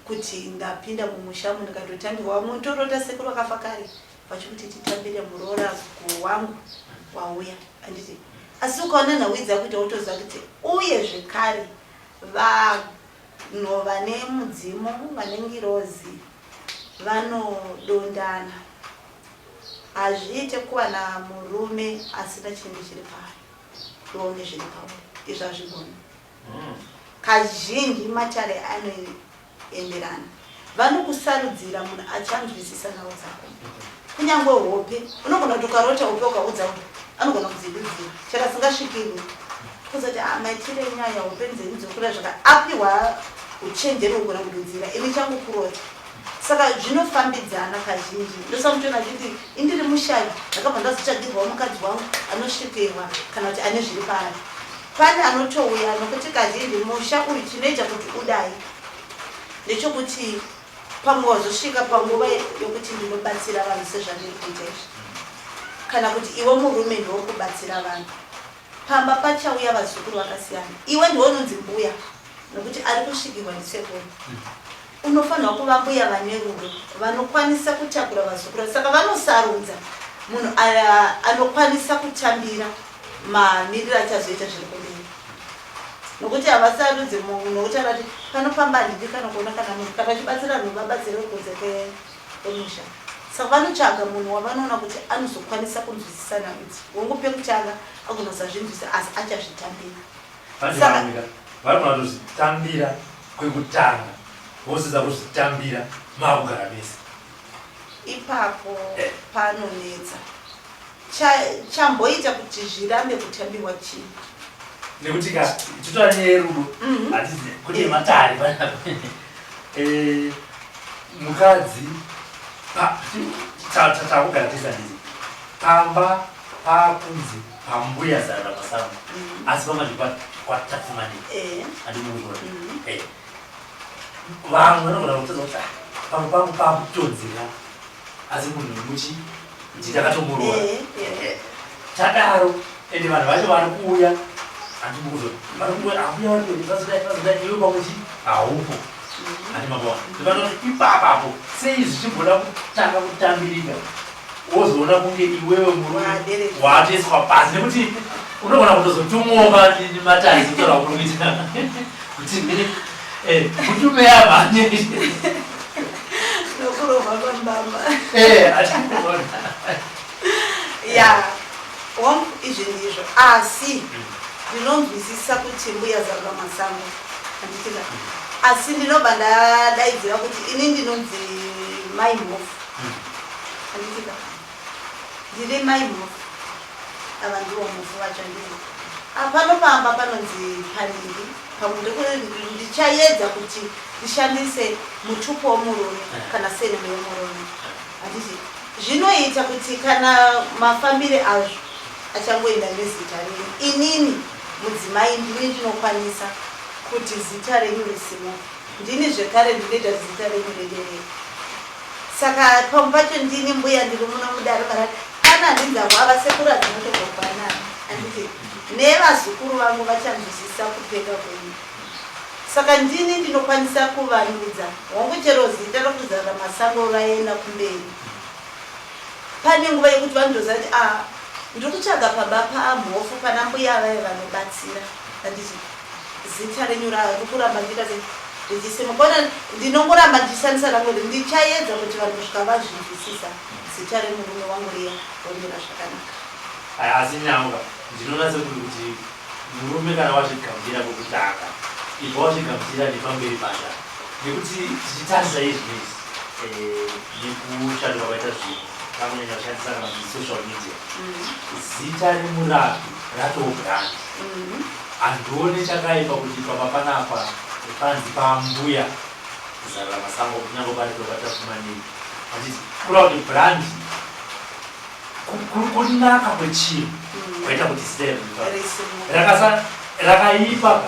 kuti ndapinda mumusha munhu katotambirwa vamwe torota sekuru vakafa kare vachikuti titambire muroora wangu wauya handiti asi ukaona nhau idzi yakuita wotoziva kuti uye zvekare vanhu vane mudzimu vane ngirozi vanodondana hazviite kuva namurume asina chinhu chiri paari donge zviri pauri izvi hazvigoni kazhinji matare anoenderana vanokusarudzira munhu achanzwisisa nhau dzako kunyangwe hope unogona tukarota hope ukaudza kuti anogona kudzidudzira chaka singasvikirwi kuzoti maitire nyaya hope nzenzokura zvaka apiwa uchenjeri ugona kududzira ini changu kurota saka zvinofambidzana kazhinji ndosamutona chiti indiri mushayi ndakabva ndazotsvagirwawo mukadzi wangu anosvikirwa kana kuti ane zviri paari pane anotouya nokuti kazhinji musha uyu chinoita kuti udai ndechokuti pamwe wazosvika panguva yokuti ndinobatsira vanhu sezvandiri kuita izvi kana kuti iwe murume ndokubatsira vanhu pamba pachauya vazukuru vakasiyana iwe ndiwononzi mbuya nokuti ari kusvikirwa ndisekuru unofanirwa kuva mbuya vane rudo vanokwanisa kutakura vazukuru saka vanosarudza munhu anokwanisa kutambira mamiriro achazoita zviri kumberi nokuti havasarudzi munhu nokuti akati panofamba handidi kana kuona kana munhu kana chibatsira nhu vabatsire kunze kwemusha saka vanotsvaga munhu wavanoona kuti anozokwanisa kunzwisisana kuti wongu pekutanga agonozazvinzwisa asi achazvitambira vari kunatozvitambira kwekutanga vosisa kuzvitambira makugara mese ipapo panonetsa chamboita kuti zvirambe kutambirwa chii nekuti ka titora nerudo hatizi kuti matare mukadzi takugara tisa ndizi pamba pakunzi pambuya zara masango asi pamanje kwatafumanei handimukuona vamwe vanogona kutodza kuti pamwe pangu pakutonzera asi munhu muchi nditakatomurora tadaro ende vanhu vacho vari kuuya handimukuona vari kuuya amuya vazoda iwe pamuchi haupo handimakuona ndivanoti ipapapo sei zvichimboda kutanga kutambirika wozoona kunge iwewe murume watoiswa pasi nekuti unogona kutozotumoka matari zotora kuruita kuti mutume yamanye nokurova kwambamba atikuona ya izvi ndizvo asi ndinonzwisisa kuti mbuya zarwa masango handitika asi ndinobva ndadaidzira kuti ini ndinonzi mai mhofu handitika ndiri mai mhofu ava ndiwo mhofu vacho ndiri panopamba panonzi panindi ndichaedza kuti ndishandise mutupo womurume kana senemo yomurume handiti zvinoita kuti kana mafambire azvo achangoenda nezita renyu inini mudzimai ndini ndinokwanisa kuti zita renyu risimo ndini zvekare ndinoita zita renyu redereka saka pamwe pacho ndini mbuya ndiri muno mudaro kana kana handinzangu ava sekuru adzinotogokwanana handiti nevazukuru vangu vachanzwisisa kupfeka kwenyu saka ndini ndinokwanisa kuvandudza wangu chero zita rokuzara masango raenda kumberi pane nguva yekuti vandoza kuti ndiri kutsvaga pamba pamhofu pana mbuya vaya vanobatsira handiti zita renyu rikuramba ndichisema ndinongoramba ndichishandisa rangu kuti ndichaedza kuti vanhu kusvika vazvinzwisisa zita remurume wangu riya romira zvakanaka asi nyanga ndinonatsa kuti murume kana wazvigambira kwekutanga ibva wazvigambira nepamberi panda nekuti tichitarisa izvinezvi nekushandura kwaita zvinhu kamunyanya kushandisa kana social media zita remurapi ratobrand handione chakaipa kuti papa panapa panzi pambuya kuzarira masango kunyange parikobatafumanei handiti kura kuti brand kunaka kwechinhu kwaita kuti zita rakaipa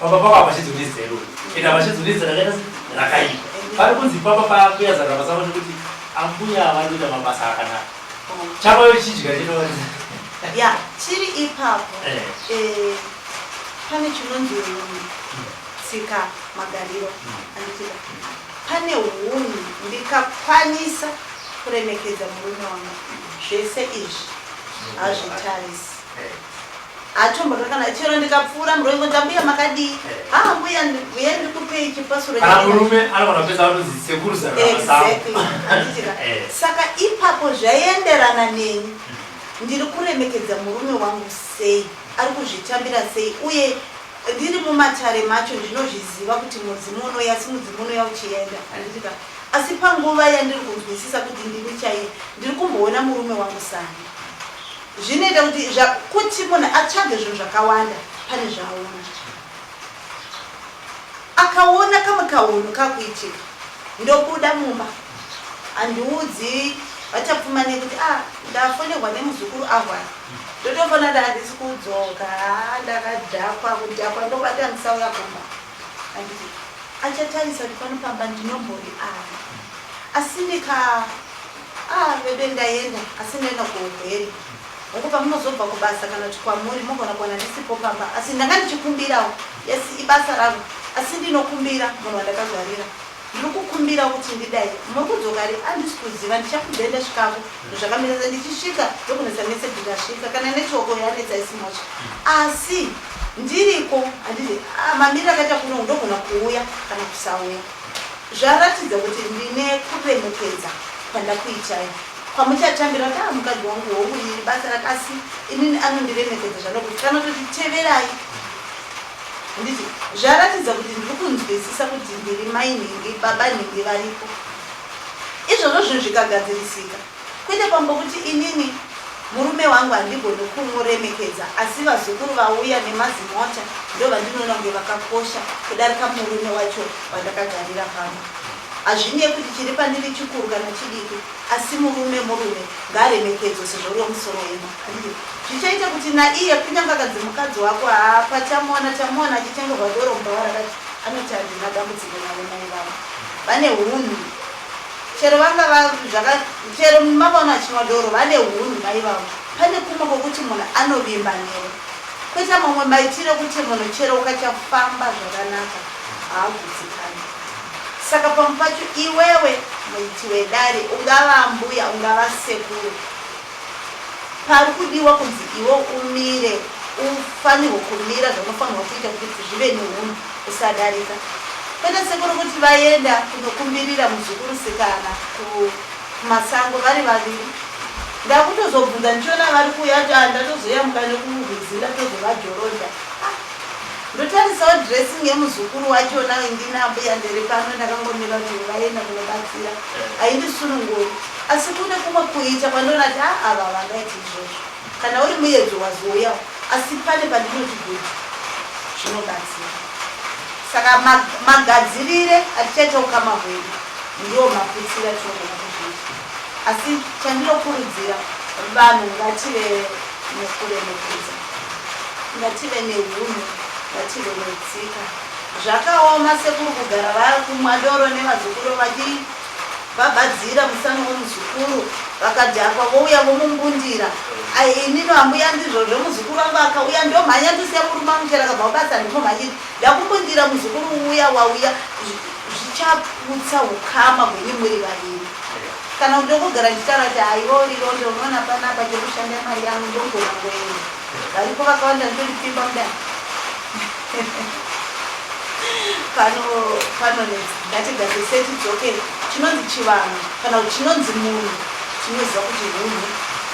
papa pako apachidzonizero ende apachidzonizera rakaipa pari kunzi papa pambuya zarira masango nekuti ambuya vanoita mabasa akanaka chavayo chidya chino ya chiri ipapo pane chinonzi tsika magariro anditika pane hunhu ndikakwanisa kuremekedza murume wangu zvese izvi hazvitarisi atomboda kana chero ndikapfuura murongo ndambuya makadii mbuya mbuya ndikupei chipasuro murume anogona kupedza vanonzi sekuru exactly saka ipapo zvaienderana neni ndiri kuremekedza murume wangu sei ari kuzvitambira sei uye ndiri mumatare macho ndinozviziva kuti mudzimu unoya si mudzimu unoya uchienda anditika asi panguva yandiri kunzwisisa kuti ndini chaiye ndiri kumboona murume wangu Sani. Zvinoita kuti munhu atsvage zvinhu zvakawanda pane zvaaona. Akaona kamwe kaunhu kakuitika ndobuda mumba handiudzi vachapfuma nekuti ndafonerwa nemuzukuru arwara ndotofana ndandisi kudzoka ndakadhakwa ndobata ndisauya kumba handiti achatarisa kuti pano pamba ndinombori ari asi bebe ndaenda asi ndaenda kuhweri huko pamunozobva kubasa kana kuti kwamuri mogona kuona ndisipo pamba asi ndanga ndichikumbirawo yesi ibasa rangu asi ndinokumbira munhu wandakazvarira ndiri kukumbira kuti ndidai muri kudzoka ri handisi kuziva ndichakudenda chikafu zvakamirasa ndichisvika ndokunetsa meseji ndasvika kana netwoko yanetsa isimocha asi ndiriko handiti mamiri akaita kuno ndogona kuuya kana kusauya zvaratidza kuti ndine kuremekedza kwandakuitai kwamuchatambira kuti mukadzi wangu hongu iri basa rakasi inini anondiremekedza zvanokuti kana kuti teverai nditi zvaratidza kuti ndiri kunzwisisa kuti ndiri mai nhingi baba nhingi varipo izvozvo zvinhu zvikagadzirisika kwete pambokuti inini murume wangu handigoni kumuremekedza asi vazukuru vauya nemazimota ndo vandinoona kunge vakakosha kudarika murume wacho vandakagarira pano hazvinei kuti chiri pandiri chikuru kana chidiki asi murume ngaaremekedzwe sezvo uri musoro wema zvichaita kuti naiye kunyange akadzi mukadzi wako tamuona achitengerwa doro mumba warakati anoti handina dambudziko navo mai vavo vane hunhu chero mavaona achinwa doro vane hunhu mai vavo pane kumwe kwokuti munhu anovimba newe kwete mamwe maitire kuti munhu chero ukachafamba zvakanaka haagudzikani saka pamwe pacho iwewe muiti wedare ungava mbuya ungava sekuru pari kudiwa kunzi iwe umire ufanirwe kumira zvaunofanirwa kuita kuti zvive neunhu usadarika kwete sekuru kuti vaenda kunokumbirira muzukuru-sikana kumasango vari vaviri ndakutozobvunza ndichiona vari kuuya kuti ndatozoyamuka nekurwizi ndatozovajorodha ndotarisawo dressing yemuzukuru wachona ndinambuya ndiri pano ndakangomira kuti vaenda kunobatsira haindisununguri asi kune kumwe kuita kwandonati ava vangaiti izvozvo kana uri muyedzo wazouyawo asi pane pandinoti kuti zvinobatsira saka magadzirire atichaita ukama hwedu ndiwo maputsira tinogona kuzviita asi chandinokurudzira vanhu ngative nekuremekedza ngative neunhu ngative netsika zvakaoma sekuru kugara vari kumwa doro nevazukuru vabhadzira musana womuzukuru vakadhakwa vouya vomumbundira inino hambuya ndizvozvo muzukuru wangu akauya ndomhanya ndosiya murume amuchera akabva kubasa ndikomhanyiri ndakumbundira muzukuru uya wauya zvichaputsa ukama hwenyu muri vaviri kana kuti ndokugara ndichitaura kuti haiwo rirondo unoona panapa chekushanda mari yangu ndogona ngoenda varipo vakawanda ndoripimba mudani pano ngatigarise tidzoke chinonzi chivanhu kana kuti chinonzi munhu chinoziva kuti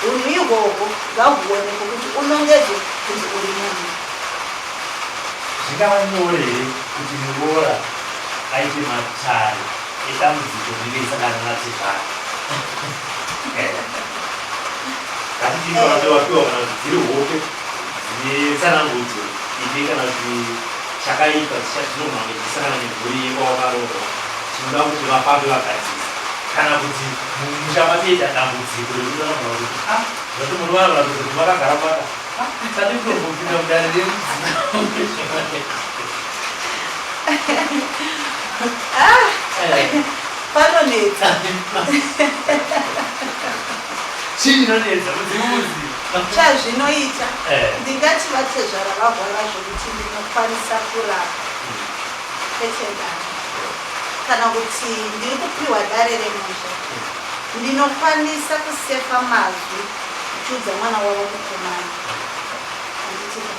hunhu ihwohwo ngahuonekwe kuti unongedzwe kuti uri munhu zvingava nyore here kuti muroora aite matare edambudziko rinengesangana natevhara gatitinowapiwa kana kuti dziri hope dzine tsanangudzo ipe kana kuti chakaipa chatinomhanga chisangana nemhuri yenga wakaroorwa chinoda kuti vafambe vagadzisa kana kuti muchamatoita dambudziko rekutonaaa kuti zvati muri vanoratidza kuti vakagara paka tatikurokupinda mudare panonetsa chiinonetsa mudziudzi chazvinoita ndingati vatezvara varwara zvokuti ndinokwanisa kurapa pechedare kana kuti ndiri kupiwa dare remusha ndinokwanisa kusefa mazwi kuchiudza mwana wavo mukomana anditika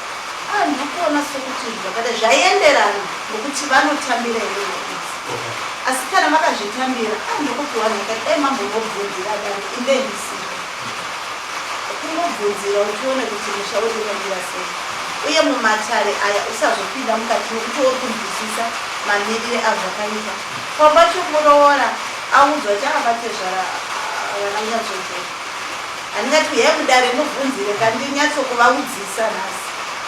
ndikuona sokuti zvakada zvaienderana nokuti vanotambira iwewe asi kana vakazvitambira ndokupiwa nhakati dai mambonobvunzira dare indendisiva kungobvunzira uchiona kuti musha uri unodira sei uye mumatare aya usazopinda mukati nokuti uri kunzwisisa mamirire azvakaita pamba chokuroora audzwa chakabatezvara vananyatsodzo handingati uyai mudare mubvunzire kandinyatsokuvaudza nhasi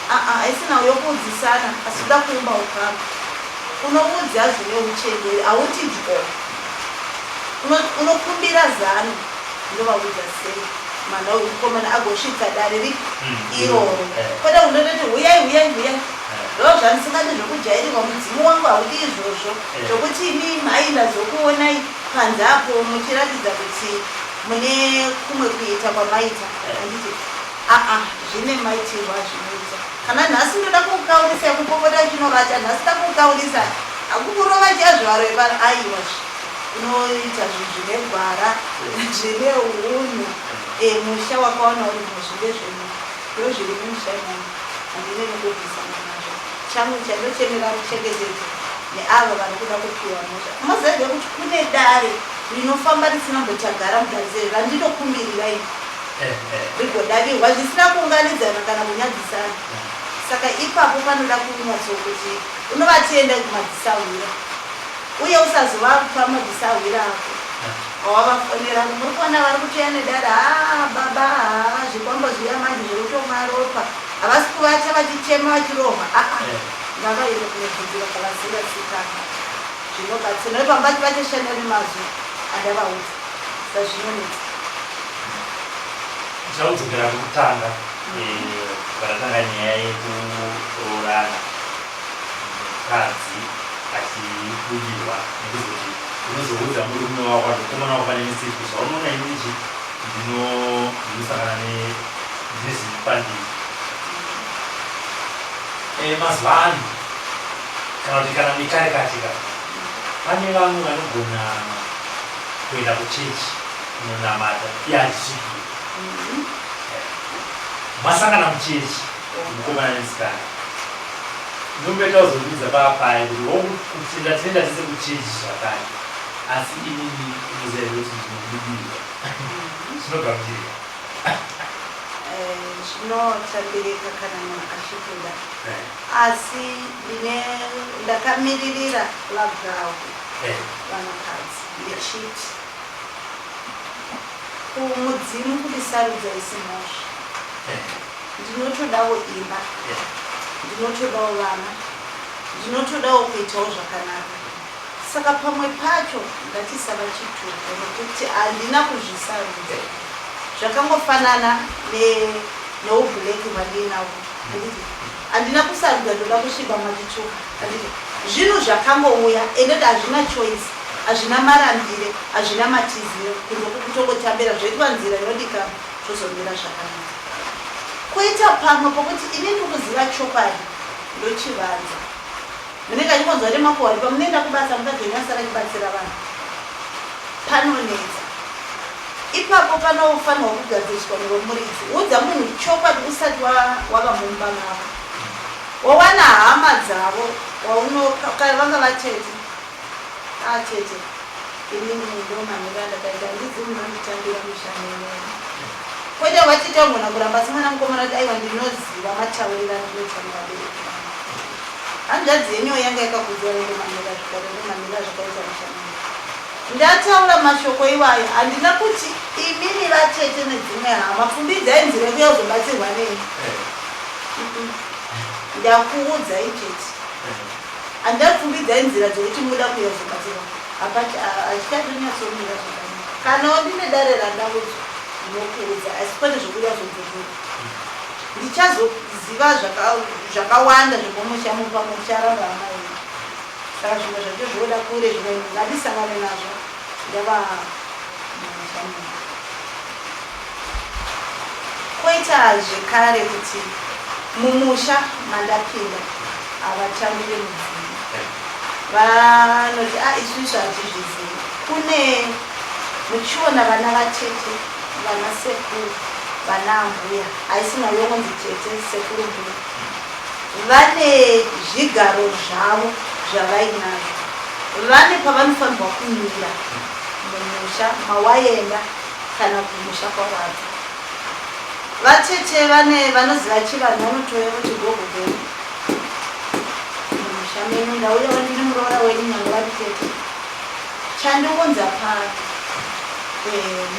haisina yokuudzisana asi uda kuumba ukama unoudza zvine uchenjeri hauti dyo unokumbira zano ndovaudza sei mwana uyu mukomana agosvika dare ripi iroro kwada unototi uyai ndo zvandisingati zvokujairirwa mudzimu wangu hauti izvozvo zvokuti imi maina zokuonai panze apo muchiratidza kuti mune kumwe kuita kwamaita handiti zvine maitirwa zvinoita kana nhasi ndoda kukaurisa kupopota chinovata nhasi takukaurisa akukurova chazvaro epana aiwa unoita zvinhu zvine gwara zvine unhu musha wakaona uri muzvinde zvenyu ndo zviri mumusha imongo handine nekubvisana nazvo changu chandochemera kuchengetedza neavo vari kuda kupiwa mhosva mozive kuti kune dare rinofamba risina mbotagara mugarizeri randinokumbirirai rigodavirwa zvisina kuunganidzana kana kunyadzisana saka ipapo panoda kunyatsokuti unovatienda kumadzisawira uye usazovapa madzisawira ako awavafonera muri kuona vari kutoya nedara baba zvikwambo zviya manje zvekutomaropa havasi kuvacha vachichema vachirohwa ngavaende kunobvunzira kavazirasikana zvinobatsira nepambati vachishanda nemazwi andavaudza sazvinonetsa chaudzokera kukutanga paratanga nyaya yekuroorana mukadzi achibudirwa nekuzoti unozoudza murume wako mukomana wako pane misiku zvaunoona inichi ndinosangana nezvipandiko mazuva ano kana kuti kana mikare katika pane vamwe vanogona kuenda kuchechi kunonamata iachisvikira masangana muchechi mukomana nemusikana nombeta uzobudza papai kuti ndatenda tise kuchechi zvakare asi inini unoziva kuti ndinobudirwa zvinogamuchirika zvinotambirika kana munhu achikuda asi ndakamiririra labgau vanhukadzi ndechiti kumudzimu kundisarudza isi mhosva ndinotodawo imba ndinotodawo vana ndinotodawo kuitawo zvakanaka saka pamwe pacho ngatisava chituko nokuti handina kuzvisarudza zvakangofanana neubhuleki hwandinavo handina kusarudza ndoda kusviba machituka zvinhu zvakangouya endoti hazvina choice hazvina marambire hazvina matiziro kunze kwekutongotambira zvoitwa nzira inodikama zvozomira zvakanaka kuita pamwe pokuti ini ndikuziva chokwadi ndochivanza munenge achikonzwa nemakuhwari pamunoenda kubasa mukadzonyasara chibatsira vanhu panonetsa ipapo panofanirwa kugadziriswa neromuridzi udza munhu chokwadi usati wava mumba mavo wawana hama dzavo vanga vatete atete inini ndomanhira ndakaita ndidzi munonditambira mushanenene kwete vachitangona kuramba simwana mukomana kuti aiwa ndinoziva mataurira ndinoita muvabereki hanzvadzi yenyewo yanga yakakudziwa nendomanhira zvakare ndomanhira zvakaita mushanenene ndataura mashoko iwayo handina kuti imini vatete nedzimwe hama pfumbidzai nzira kuya kuzobatsirwa neni ndakuudzai chete handapfumbidzai nzira dzokuti muda kuya kuzobatsirwa hachichadonyatsomira zvakanaka kanawo ndine dare randaudzwa ndinokuudza asi kwete zvokuya zvodzokura ndichazoziva zvakawanda zvemomushamupamusharamba hamaini saka zvimwe zvacho zvoda kure zvimwe ngandisangane nazvo ndava mushamuni koita zvekare kuti mumusha mandapinda havatambire mudzimu vanoti isusu hatizvizivi kune muchiona vana vatete vana sekuru vana ambuya haisina yongonzi tete sekuru mbuya vane zvigaro zvavo zvavainazvo vane pavanofanirwa kumira mumusha mawaenda kana kumusha kwavabva vatete vanoziva chivanhu vanotoya kuti gogogoni mumusha menyu ndauya vandine muroora wenyu nyange vatete chandikonza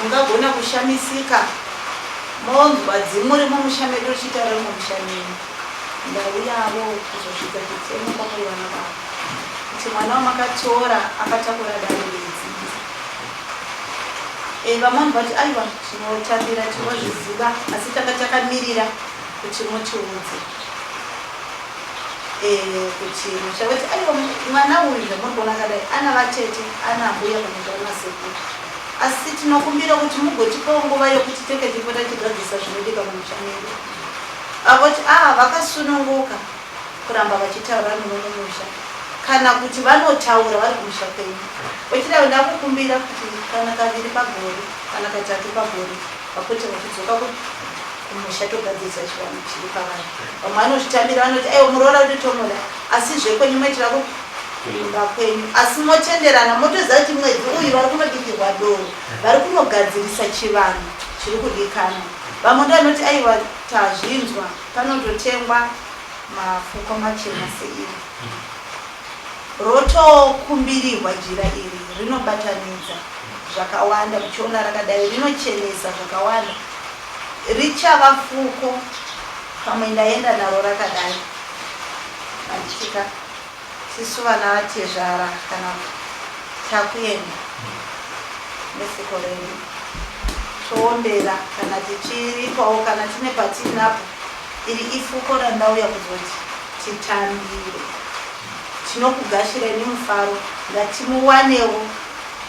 mungagona kushamisika monzwa dzimuri mumushamedu uchitaura mumushameni ndau yavo kuzosvika chitemo pakuivana vavo kuti mwana wamakatora akatakura danho redzidzo. Vamweni vati aiwa tinotambira tinozviziva asi tanga takamirira kuti mutiudze kuti muchavati aiwa mwana uyu zvamurikuona kadai ana vatete ana mbuya kana zvana sekuru asi tinokumbira kuti mugotipawo nguva yokuti tenge tipota tigadzisa zvinodiwa mumushamedu. Avoti vakasununguka kuramba vachitaura nomumusha kana kuti vanotaura vari kumusha kwenyu. Vachida ndakukumbira kuti kana kaviri pagore kana katatu pagore vapote vachidzoka kumusha togadzisa chivanhu chiri pavari. Vamwe vanozvitambira vanoti aiwa muroora kuti tomoda asi zvekwenyu maitira kuimba kwenyu asi motenderana motoziva kuti mwedzi uyu vari kunodikirwa doro vari kunogadzirisa chivanhu chiri kudikana. Vamwe ndanoti aiwa tazvinzwa panototengwa mafuko machena seiri rotokumbirirwa jira iri rinobatanidza zvakawanda muchiona rakadai rinochenesa zvakawanda richava fuko pamwe ndaenda naro rakadai anditika tisu vana vatezvara kana takuenda nesiko redu toombera kana tichiripawo kana tine patinapo iri ifuko randauya kuzoti titambire tinokugashirai nemufaro ngatimuwanewo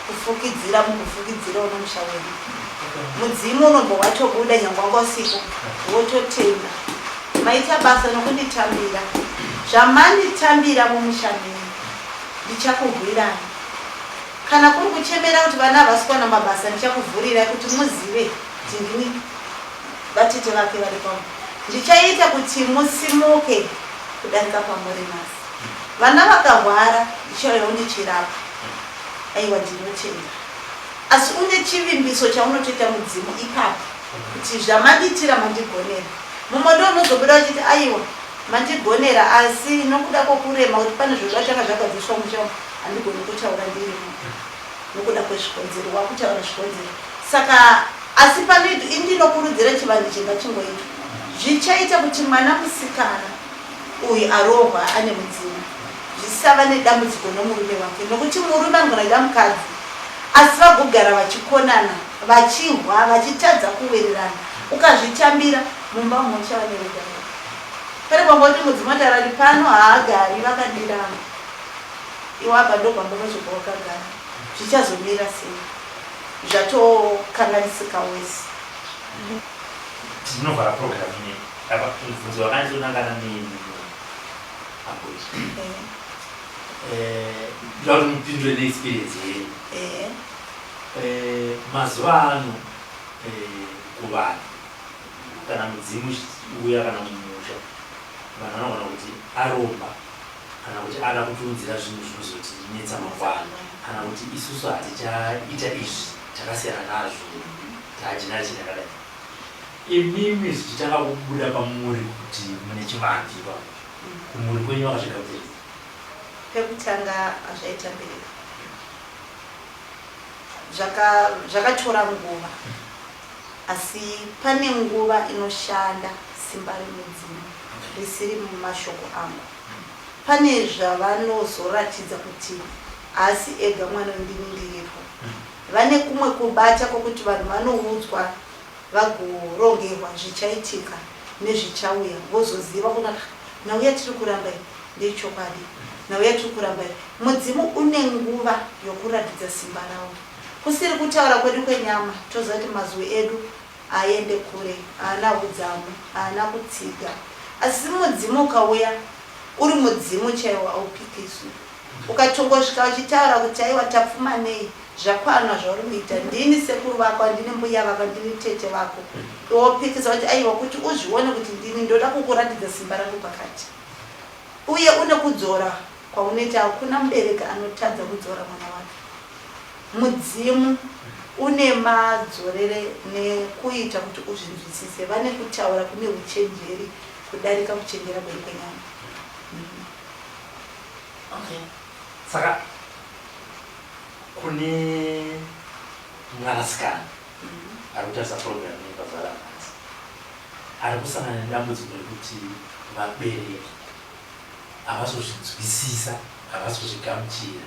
kufukidzira mukufukidzira unomusha wedu. Mudzimu unobva watobuda nyangwa ngosiku wototenga maita basa nokunditambira zvamanditambira mumusha meni ndichakubhuirani kana kuri kuchemera kuti vana vasikwana mabasa ndichakuvhurira kuti muzive kuti ndini vatete vake vari pamwe ndichaita kuti musimuke kudarika pamuri masi. Vana vakarwara ndichauyawo ndichirapa aiwa ndinotenda asi une chivimbiso chaunotoita mudzimu ipapo kuti zvamanditira mandigonera. Mumwe ndo unozobuda uchiti aiwa mandigonera asi nokuda kwokurema kuti pane zvezvatanga zvagadziswa mushamu handigoni kutaura ndirimo nokuda kwezvikonzero wakutaura zvikonzero saka asi pane indinokurudzira chivanhu chingachingoita zvichaita kuti mwana musikana uyu arohwa ane mudzimu zvisava nedambudziko nomurume wake nokuti murume anogonaida mukadzi asi vagogara vachikonana vachihwa vachitadza kuwirirana ukazvitambira mumba muchava nerugare. Pane kwamboti mudzimai tarari pano haagari vakadirana iwaba ndo kwamba vazobva wakagara zvichazomira sei zvatokanganisika wese. Tinovhara program ine apa mubvunzo wakanzonangana neamboiti ndauti mupindure neexperience yenyu mazuva ano kuvanhu kana mudzimu uya kana mumusha vanhu vanogona kuti aromba kana kuti ada kutiunzira zvinhu zvinozoti netsa mangwana kana kuti isusu hatichaita izvi takasiyana nazvo tahatina chinakadai. Imimi zvichitanga kubuda pamuri kuti mune chivanhu ipapo kumuri kwenyu wakasvika kuti pekutanga hazvaita mberi zvakatora nguva asi pane nguva inoshanda simba remudzimu risiri mumashoko angu. Pane zvavanozoratidza kuti asi ega mwana ndinindiripo vane kumwe kubata kwokuti vanhu vanoudzwa vagorongerwa zvichaitika nezvichauya vozoziva kuti nauya tiri kuramba ndechokwadi nauya tiri kuramba. Mudzimu une nguva yokuratidza simba ravo kusiri kutaura kwedu kwenyama toziva kuti mazwi edu aende kure haana udzamu haana kutsiga asi mudzimu ukauya uri mudzimu chaiwo aupikiswi ukatongosvika uchitaura kuti aiwa tapfuma nei zvakwana zvauri kuita ndini sekuru vako handini mbuya vako ndini tete vako wopikisa kuti aiwa kuti uzvione kuti ndini ndoda kukuratidza simba rangu pakati uye une kudzora kwaunoita hakuna mubereki anotadza kudzora mwana wake. Mudzimu une madzorere nekuita kuti uzvinzwisise vane kutaura kune uchenjeri kudarika kuchenjera kwedu kwenyama. Saka kune mwanasikana ari kutarisa programu yepazara pasi ari kusangana nedambudziko rekuti vabereki havazozvinzwisisa havazozvigamuchira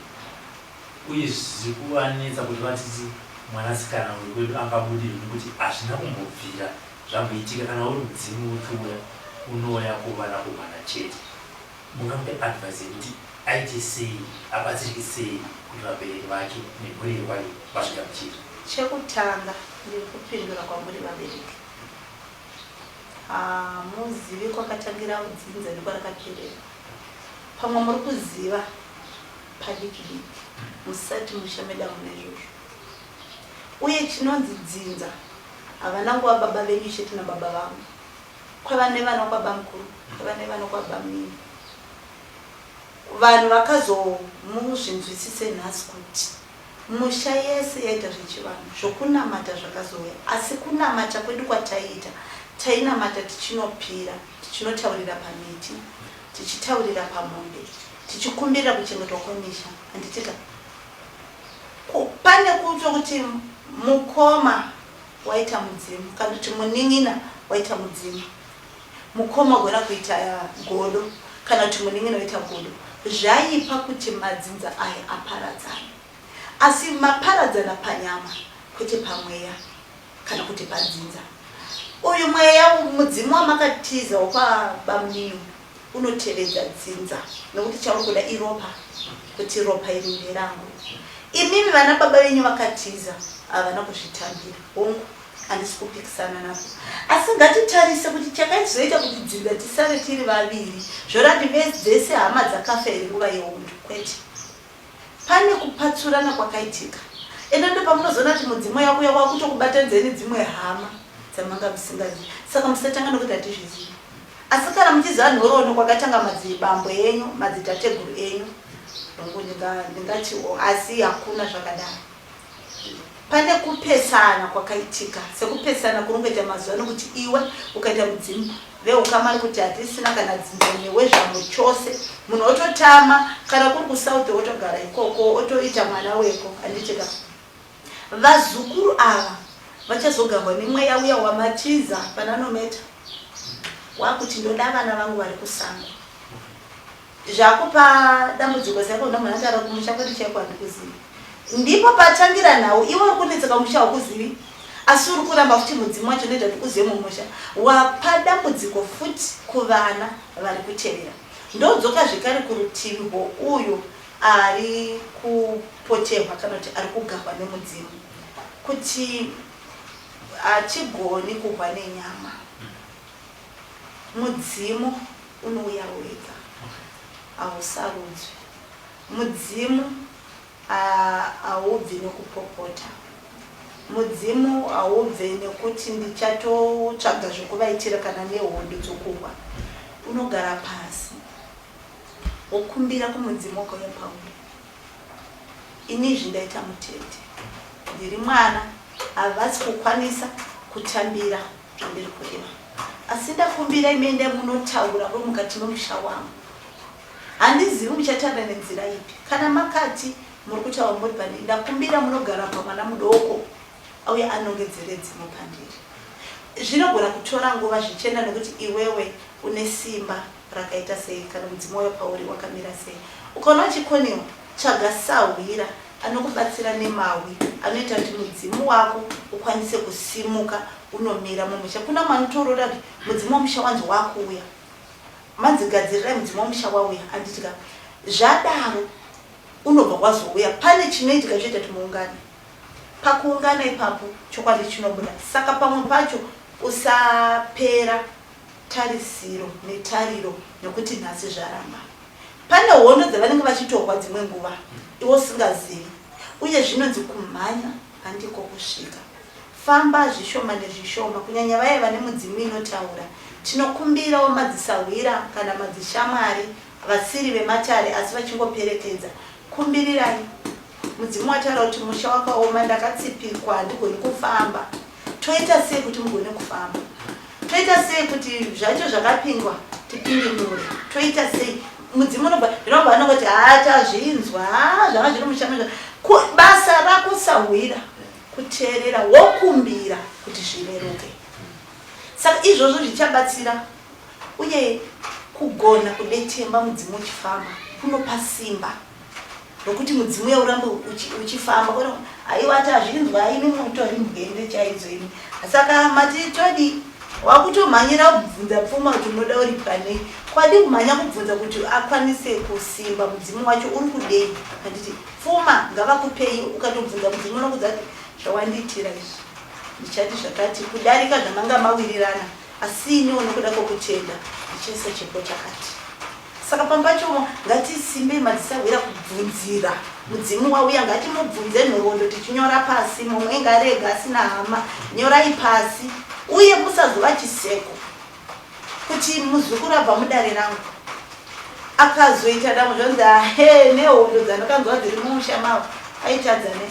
uye zviri kuvanetsa kuti vatiti mwanasikana uri kwedu angabudirwe nekuti hazvina kumbobvira zvamboitika kana uri mudzimu uchiuya unoya kuvana kumwana chete. Mungamupe advice yekuti aite sei abatsirike sei kuti vabereki vake nemhuri yekwayo vasvigamuchira? Chekutanga ndiri kupindura kwamuri vabereki. Muzivi kwakatangira udzinza nekwarakaperera. Pamwe muri kuziva padiki diki musati mushameda mune izvozvo. Uye chinonzi dzinza havana nguva baba venyu chete nababa vangu. Kwavane vana kwababa mukuru, kwavane vana kwababa mimi. Vanhu vakazomuzvinzwisise nhasi kuti musha yese yaita zvechivanhu zvokunamata zvakazouya, asi kunamata kwedu kwataiita tainamata tichinopira, tichinotaurira pamiti, tichitaurira pamombe, tichikumbira kuchengetwa kwemisha. Handitika pane kutwa kuti mukoma waita mudzimu kana kuti munin'ina waita mudzimu. Mukoma gona kuita godo kana kuti munin'ina waita godo. Zvaipa kuti madzinza aya aparadzana, asi maparadzana panyama kuti pamweya kana kuti padzinza. Uyu mweya mudzimu wamakatiza wapabamninu unotevedza dzinza nokuti chauri kuda iropa kuti ropa iri nderangu. Imimi vana baba venyu vakatiza havana kuzvitambira hongu, handisi kupikisana navo, asi ngatitarise kuti chakaizoita kuti dzinza tisare tiri vaviri zvoradivedzese hama dzakafa iri nguva yeundu kwete. Pane kupatsurana kwakaitika, ende ndo pamunozoona kuti mudzimu yakuya kwakutokubatanzeni dzimwe hama dzamanga musingazivi. Saka musatanga nokuti hatizvizivi, asi kana muchiziva nhoroono kwakatanga madzibambo enyu madzitateguru enyu ndingatiwo, asi hakuna zvakadaro. Pane kupesana kwakaitika, sekupesana kurungoita mazuva nokuti iwe ukaita mudzimu veukamari kuti hatisina kana dzinza newe zvamo chose, munhu ototama kana kuri kusauthi otogara ikoko otoita mwana weko. Handitika vazukuru ava vachazogarwa nemweya uya wamatiza pananometa wakuti ndoda vana vangu vari kusanga. Zvakupa dambudziko sako ndamunangara kumusha kwati chaiko handikuzivi, ndipo patangira nawo iwe uri kunetseka musha wakuzivi, asi uri kuramba futi mudzimu wacho ndoita kuti uzive mumusha. Wapa dambudziko futi kuvana vari kutevera. Ndodzoka zvekare kurutivi rwouyo ari kupoterwa kana kuti ari kugarwa nemudzimu kuti hachigoni kurwa nenyama. Mudzimu unouya wega, hausarudzwi. Mudzimu haubvi nekupopota. Mudzimu haubve nekuti ndichatotsvaga zvokuvaitira kana nehondo dzokurwa. Unogara pasi wokumbira kumudzimu wakauya pauri. Inizvi ndaita mutete, ndiri mwana, havasi kukwanisa kutambira zvandiri kureva, asi ndakumbira imende munotaura muri mukati memusha wangu. Handizivi muchataura nenzira ipi. Kana makati muri kutaura muri pandiri, ndakumbira munogara pamwana mudoko auya anongedzere dzimu pandiri. Zvinogona kutora nguva zvichienda nokuti iwewe une simba rakaita sei kana mudzimu wayo pauri wakamira sei. Ukaona uchikoniwa, tsvaga sahwira anokubatsira nemawi anoita kuti mudzimu wako ukwanise kusimuka unomira mumusha. Kuna manotorora kuti mudzimu wamusha wanzi wakuuya, manzigadzirirai mudzimu wamusha wauya. Handitika zvadaro unobva wazouya. Pane chinoitika zvoita kuti muungane. Pakuungana ipapo chokwadi chinobuda. Saka pamwe pacho usapera tarisiro netariro nokuti nhasi zvaramba. Pane hondo dzavanenge vachitorwa dzimwe nguva iwo usingazivi, uye zvinonzi kumhanya handiko kusvika. Famba zvishoma nezvishoma, kunyanya vaye vane mudzimu inotaura. Tinokumbirawo madzisahwira kana madzishamwari vasiri vematare asi vachingoperekedza, kumbirirai. Mudzimu wataura kuti musha wakaoma, ndakatsipikwa, handigoni kufamba. Toita sei kuti mugone kufamba? Toita sei kuti zvacho zvakapindwa tipindimure? Toita sei? Mudzimu zvinobva anongoti haachazvinzwa, zvanga zviri mushamizva. basa rako sahwira kuteerera wokumbira kuti zvireruke. Saka izvozvo zvichabatsira uye kugona kudetemba mudzimu uchifamba kunopa simba rokuti mudzimu yaurambe uchifamba kuti aiwati azvinzwa ini mutori mugende chaidzo ini. Saka mati todi wakutomhanyira kubvunza pfuma kuti unoda uri panei, kwadi kumhanya kubvunza kuti akwanise kusimba mudzimu wacho uri kudei. Handiti pfuma ngavakupei, ukatobvunza mudzimu unokudza kuti zvawandiitira izvi ndichati zvakati kudarika zvamanga mawirirana, asi iniwo nokuda kwokutenda ndichaisa chipo chakati. Saka pambacho ngatisimbe madzisawira kubvunzira mudzimu wauya, ngatimubvunze nhoroondo tichinyora pasi, mumwe ngarega asina hama nyorai pasi, uye musazova chiseko kuti muzukuru abva mudare rangu akazoita dambo zvonzi ahe nehondo dzandakanzwa dziri mumusha mavo aitadzane.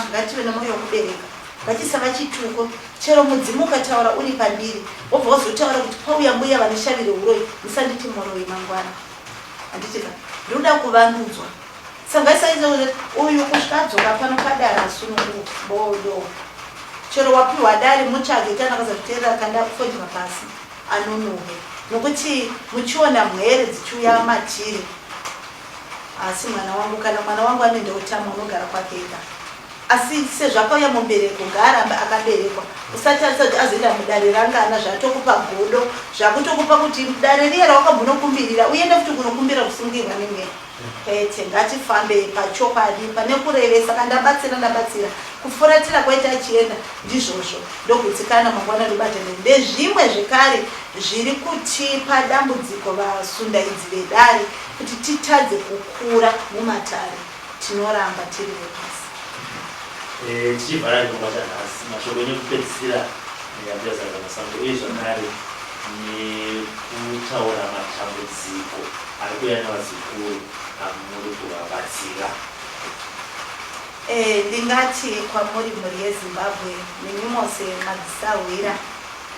Ngative nemwoyo wokubereka, ngatisava chituko. Chero mudzimu ukataura uri pandiri wobva wazotaura kuti pauya mbuya vanoshavire uroi, musanditi moroi mangwana. Handitika ndoda kuvandudzwa. Sangaisaiza uyu kusvika adzoka pano padare asunungu bodo, chero wapiwa dare mutsvage tanakazazviteerera kanda kufodya pasi anonohe, nokuti muchiona mhere dzichiuya matiri. Asi mwana wangu, kana mwana wangu anoenda utama unogara kwake ega, asi sezvakauya mubereko ngaarambe akaberekwa. Usati azoenda mudare rangana zvatokupa godo, zvakutokupa kuti dare riye rawakambinokumbirira uende futi kunokumbira kusungirwa nemweya. Kwete, ngatifambe pachokwadi pane kurevesa. Kandabatsira ndabatsira, kufuratira kwaita achienda ndizvozvo ndogutsikana mangwana ribatane. Ndezvimwe zvekare zviri kutipa dambudziko vasundaidzi vedare kuti titadze kukura mumatare, tinoramba tiri vepasi. Tichibvara ndinobata nhasi mashoko nekupedzisira yabyazaga masango ezvakare nekutaura matambudziko ari kuuya navazukuru amuri kuvabatsira. Ndingati kwamuri mhuri yeZimbabwe nemi mose madzisahwira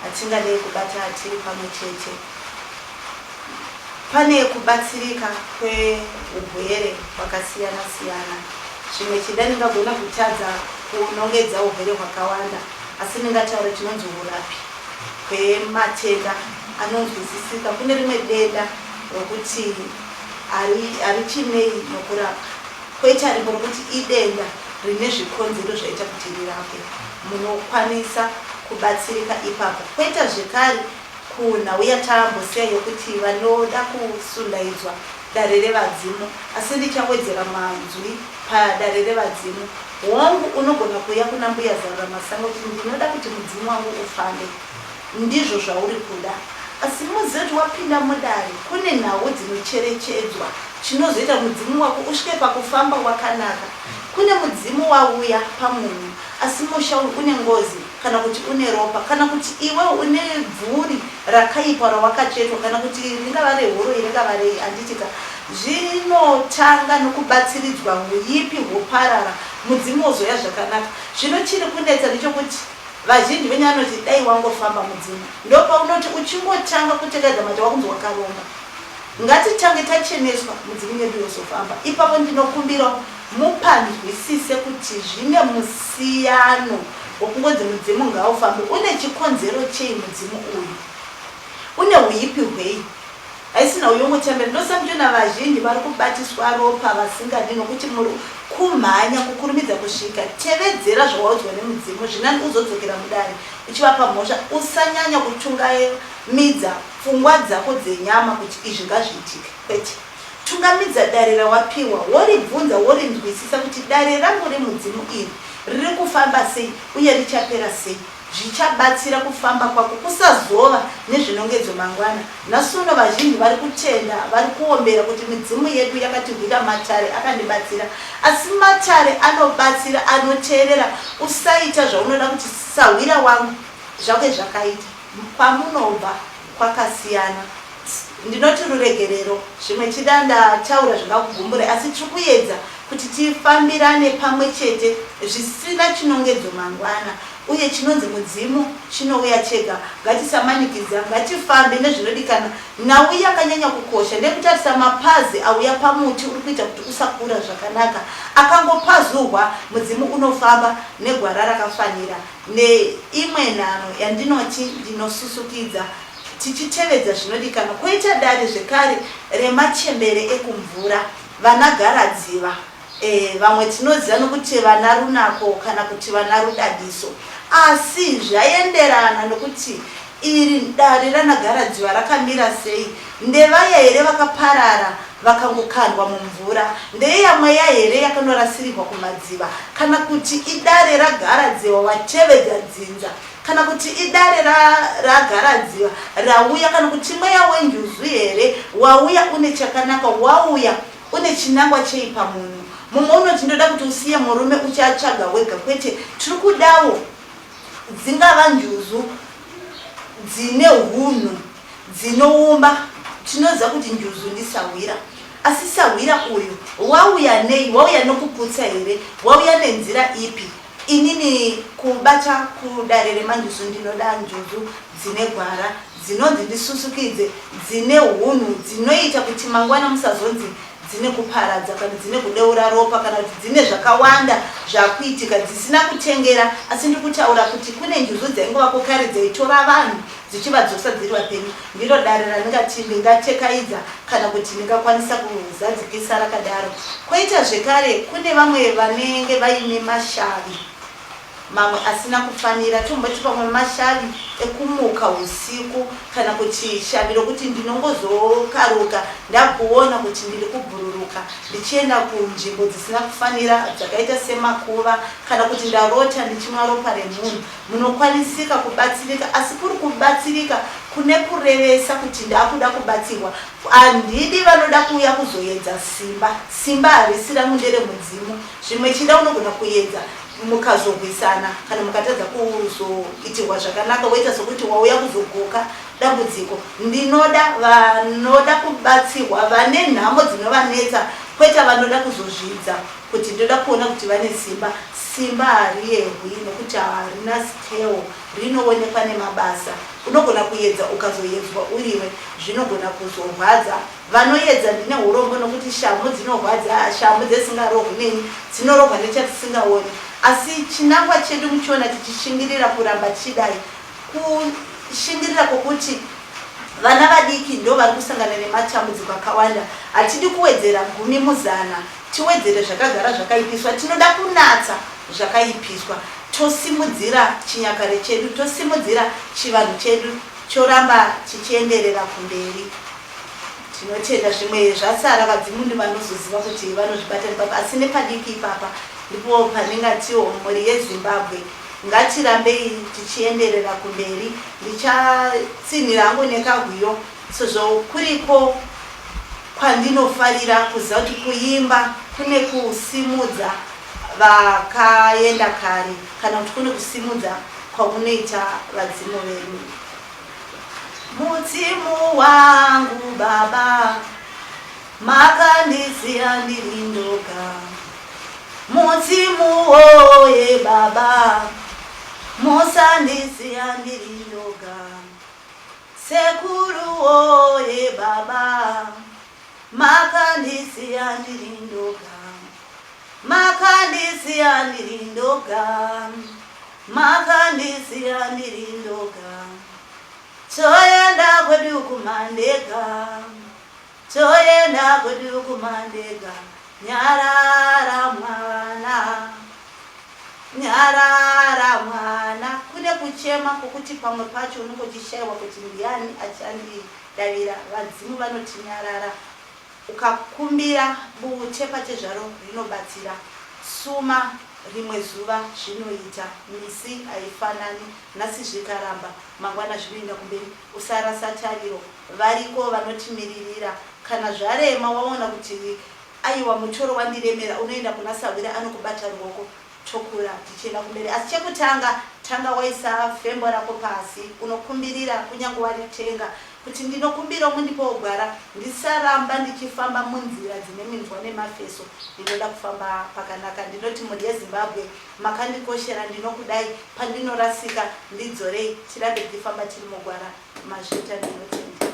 atingadei kubata tiri pamwe chete, pane kubatsirika kweugwere hwakasiyana siyana. Zvimwe chida ndingagona kutadza kunongedza ugwere hwakawanda, asi ndingataura chinonzi urapi kwematenda anonzwisisika. Kune rimwe denda rokuti ari chinei nokurapa, koita rimwe rokuti idenda rine zvikonzero zvaita kuti rirape, munokwanisa kubatsirika ipapo. Koita zvekare kunhauya tambosiya yokuti vanoda kusundaidzwa dare revadzimu, asi ndichawedzera manzwi padare revadzimu. Hongu unogona kuuya kuna mbuya Zarura Masango kuti ndinoda kuti mudzimu wangu ufambe, ndizvo zvauri kuda. Asi muzeti wapinda mudare kune nhau dzinocherechedzwa, chinozoita mudzimu wako usvike pakufamba wakanaka. Kune mudzimu wauya pamunhu, asi musha une ngozi, kana kuti une ropa, kana kuti iwe une bvuri rakaipa rawakachetwa, kana kuti ringava rehuro ringava rei. Handitika zvinotanga nokubatsiridzwa muipi huparara, mudzimu wozoya zvakanaka. Zvino chiri kunetsa ndechokuti vazhinji venyu vanoti dai wangofamba mudzimu, ndopaunoti uchingotanga kutekedza mati wakunzi wakaromba. Ngatitange tacheneswa mudzimu yedu yozofamba. Ipapo ndinokumbira mupanzwisise kuti zvine musiyano wokungodzi mudzimu ngaufambe. Une chikonzero chei mudzimu uyu? Une huipi hwei? Haisina uyongotembera. Ndosamjona vazhinji vari kubatiswa ropa vasingadi nokuti muri kumhanya kukurumidza kusvika. Tevedzera zvawaudzwa nemudzimu, zvinani uzodzokera mudare uchivapa mhosva. Usanyanya kutungamidza pfungwa dzako dzenyama kuti izvi ngazviitike. Kwete, tungamidza dare rawapiwa, woribvunza worinzwisisa kuti dare rangu remudzimu iri riri kufamba sei uye richapera sei. Zvichabatsira kufamba kwako kusazova nezvinongedzo mangwana. Nasuno vazhinji vari kutenda, vari kuombera kuti midzimu yedu yakatigwira matare akandibatsira. Asi matare anobatsira, anoteerera. Usaita zvaunoda kuti sahwira wangu zvake zvakaita. Pamunobva kwakasiyana. Ndinoti ruregerero, zvimwe chida ndataura zvingakugumbura, asi tiri kuedza kuti tifambirane pamwe chete zvisina chinongedzo mangwana. uye chinonzi mudzimu chinouya chega. Ngatisamanikidzira, ngatifambe nezvinodikana. Nhau yakanyanya kukosha ndekutarisa mapazi auya pamuti uri kuita kuti usakura zvakanaka. Akangopazurwa mudzimu unofamba negwara rakafanira. Neimwe nhano yandinoti ndinosusukidza tichitevedza zvinodikana. Koita dare zvekare remachembere ekumvura vana garadziva. Vamwe tinoziva nokuti vana runako kana kuti vana rudadiso, asi zvaenderana nokuti iri dare ranagaradziva rakamira sei. Ndevaya here vakaparara vakangokandwa mumvura? Ndeiya mweya here yakanorasirirwa kumadziva? Kana kuti idare ragaradziva watevedza dzinza? Kana kuti idare ragaradziva rauya? Kana kuti mweya wenjuzu here wauya une chakanaka, wauya une chinangwa cheipa munhu? Mumwe unoti ndoda kuti usiye murume uchatsvaga wega. Kwete, tiri kudawo dzingava njuzu dzine hunhu dzinoumba. Tinoziva kuti njuzu ndisawira, asi sawira uyu wauya nei? Wauya nokuputsa here? Wauya nenzira ipi? Inini kubata kudare remanjuzu ndinoda njuzu dzine gwara, dzinonzi ndisusukidze, dzine hunhu, dzinoita kuti mangwana musazonzi dzine kuparadza kana dzine kudeura ropa kana kuti dzine zvakawanda zvakuitika dzisina kutengera. Asi ndikutaura kuti kune njuzu dzaingova kare dzaitora vanhu dzichivadzosa dziri vapenyu. Ndiro dare randingati ndingatekaidza kana kuti ndingakwanisa kuzadzikisa rakadaro. Koita zvekare kune vamwe vanenge vaine mashavi mamwe asina kufanira. Tomboti pamwe mashavi ekumuka usiku kana kuti shavi rokuti ndinongozokaruka ndakuona kuti ndiri kubhururuka ndichienda kunzvimbo dzisina kufanira dzakaita semakuva, kana kuti ndarota ndichimwa ropa remunhu. Munokwanisika kubatsirika, asi kuri kubatsirika kune kurevesa kuti ndakuda kubatsirwa. Handidi vanoda kuuya kuzoedza simba. Simba harisi rangu nderemudzimu. Zvimwe chida unogona kuedza mukazorwisana kana mukatadza kuzoitirwa zvakanaka, woita sokuti wauya kuzogoka dambudziko. Ndinoda vanoda kubatsirwa, vane nhamo dzinovanetsa, kwete vanoda kuzozvidza kuti ndoda kuona kuti vane simba. Simba hariyehwi nokuti harina scale, rinoonekwa nemabasa. Unogona kuedza ukazoedzwa uriwe, zvinogona kuzorwadza. Vanoedza ndine urombo nokuti shamhu dzinorwadza, shamhu dzesingarohwi neni dzinorohwa nechatisingaoni. Asi chinangwa chedu muchiona tichishingirira kuramba chidai, kushingirira kwokuti vana vadiki ndo vari kusangana nematambudziko akawanda. Hatidi kuwedzera 10 muzana, tiwedzere zvakagara zvakaipiswa. Tinoda kunatsa zvakaipiswa, tosimudzira chinyakare chedu, tosimudzira chivanhu chedu choramba chichienderera kumberi. Tinotenda zvimwe zvasara vadzimu ndivanozoziva kuti vanozvibata ipapa, asi nepadiki ipapa ndipo paningatiwo mhuri yeZimbabwe ngatirambei tichienderera kumberi. Ndichatsinhira hangu nekahwiyo sezvo kuriko kwandinofarira kuziva kuti kuimba kune kusimudza vakaenda kare, kana kuti kune kusimudza kwamunoita vadzimu venyu. Mudzimu wangu Baba, makandisiya ndiri ndoga. Mudzimu woye Baba, musandisiya ndiri ndoga. Sekuru woye Baba, makandisiya ndiri ndoga. Makandisiya ndiri ndoga. Makandisiya ndiri ndoga. Toyenda kwedu kumandega, toyenda kwedu kumandega. Nyarara mwana, nyarara mwana. Kune kuchema kokuti pamwe pacho unongochishayiwa kuti ndiani achandidavira. Vadzimu vanoti nyarara. Ukakumbira buchepa chezvaro rinobatsira. Suma rimwe zuva zvinoita, misi haifanani. Nhasi zvikaramba, mangwana zvinoenda kumberi. Usarasa tariro, variko vanotimiririra. Kana zvarema waona kuti aiwa mutoro wandiremera, unoenda kuna Sawira anokubata ruoko. tokura tichienda kumberi. Asi chekutanga tanga waisa fembo rako pasi, unokumbirira kunyange waritenga kuti ndinokumbira mundipo kugara, ndisaramba ndichifamba munzira dzine minzwa nemafeso, ndinoda kufamba pakanaka. Ndinoti mhuri yeZimbabwe makandikoshera, ndinokudai, pandinorasika ndidzorei, tirambe tichifamba tiri mugwara. Mazvita ndinotenda.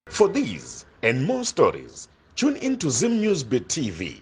For these and more stories, tune into Zim News Bit TV.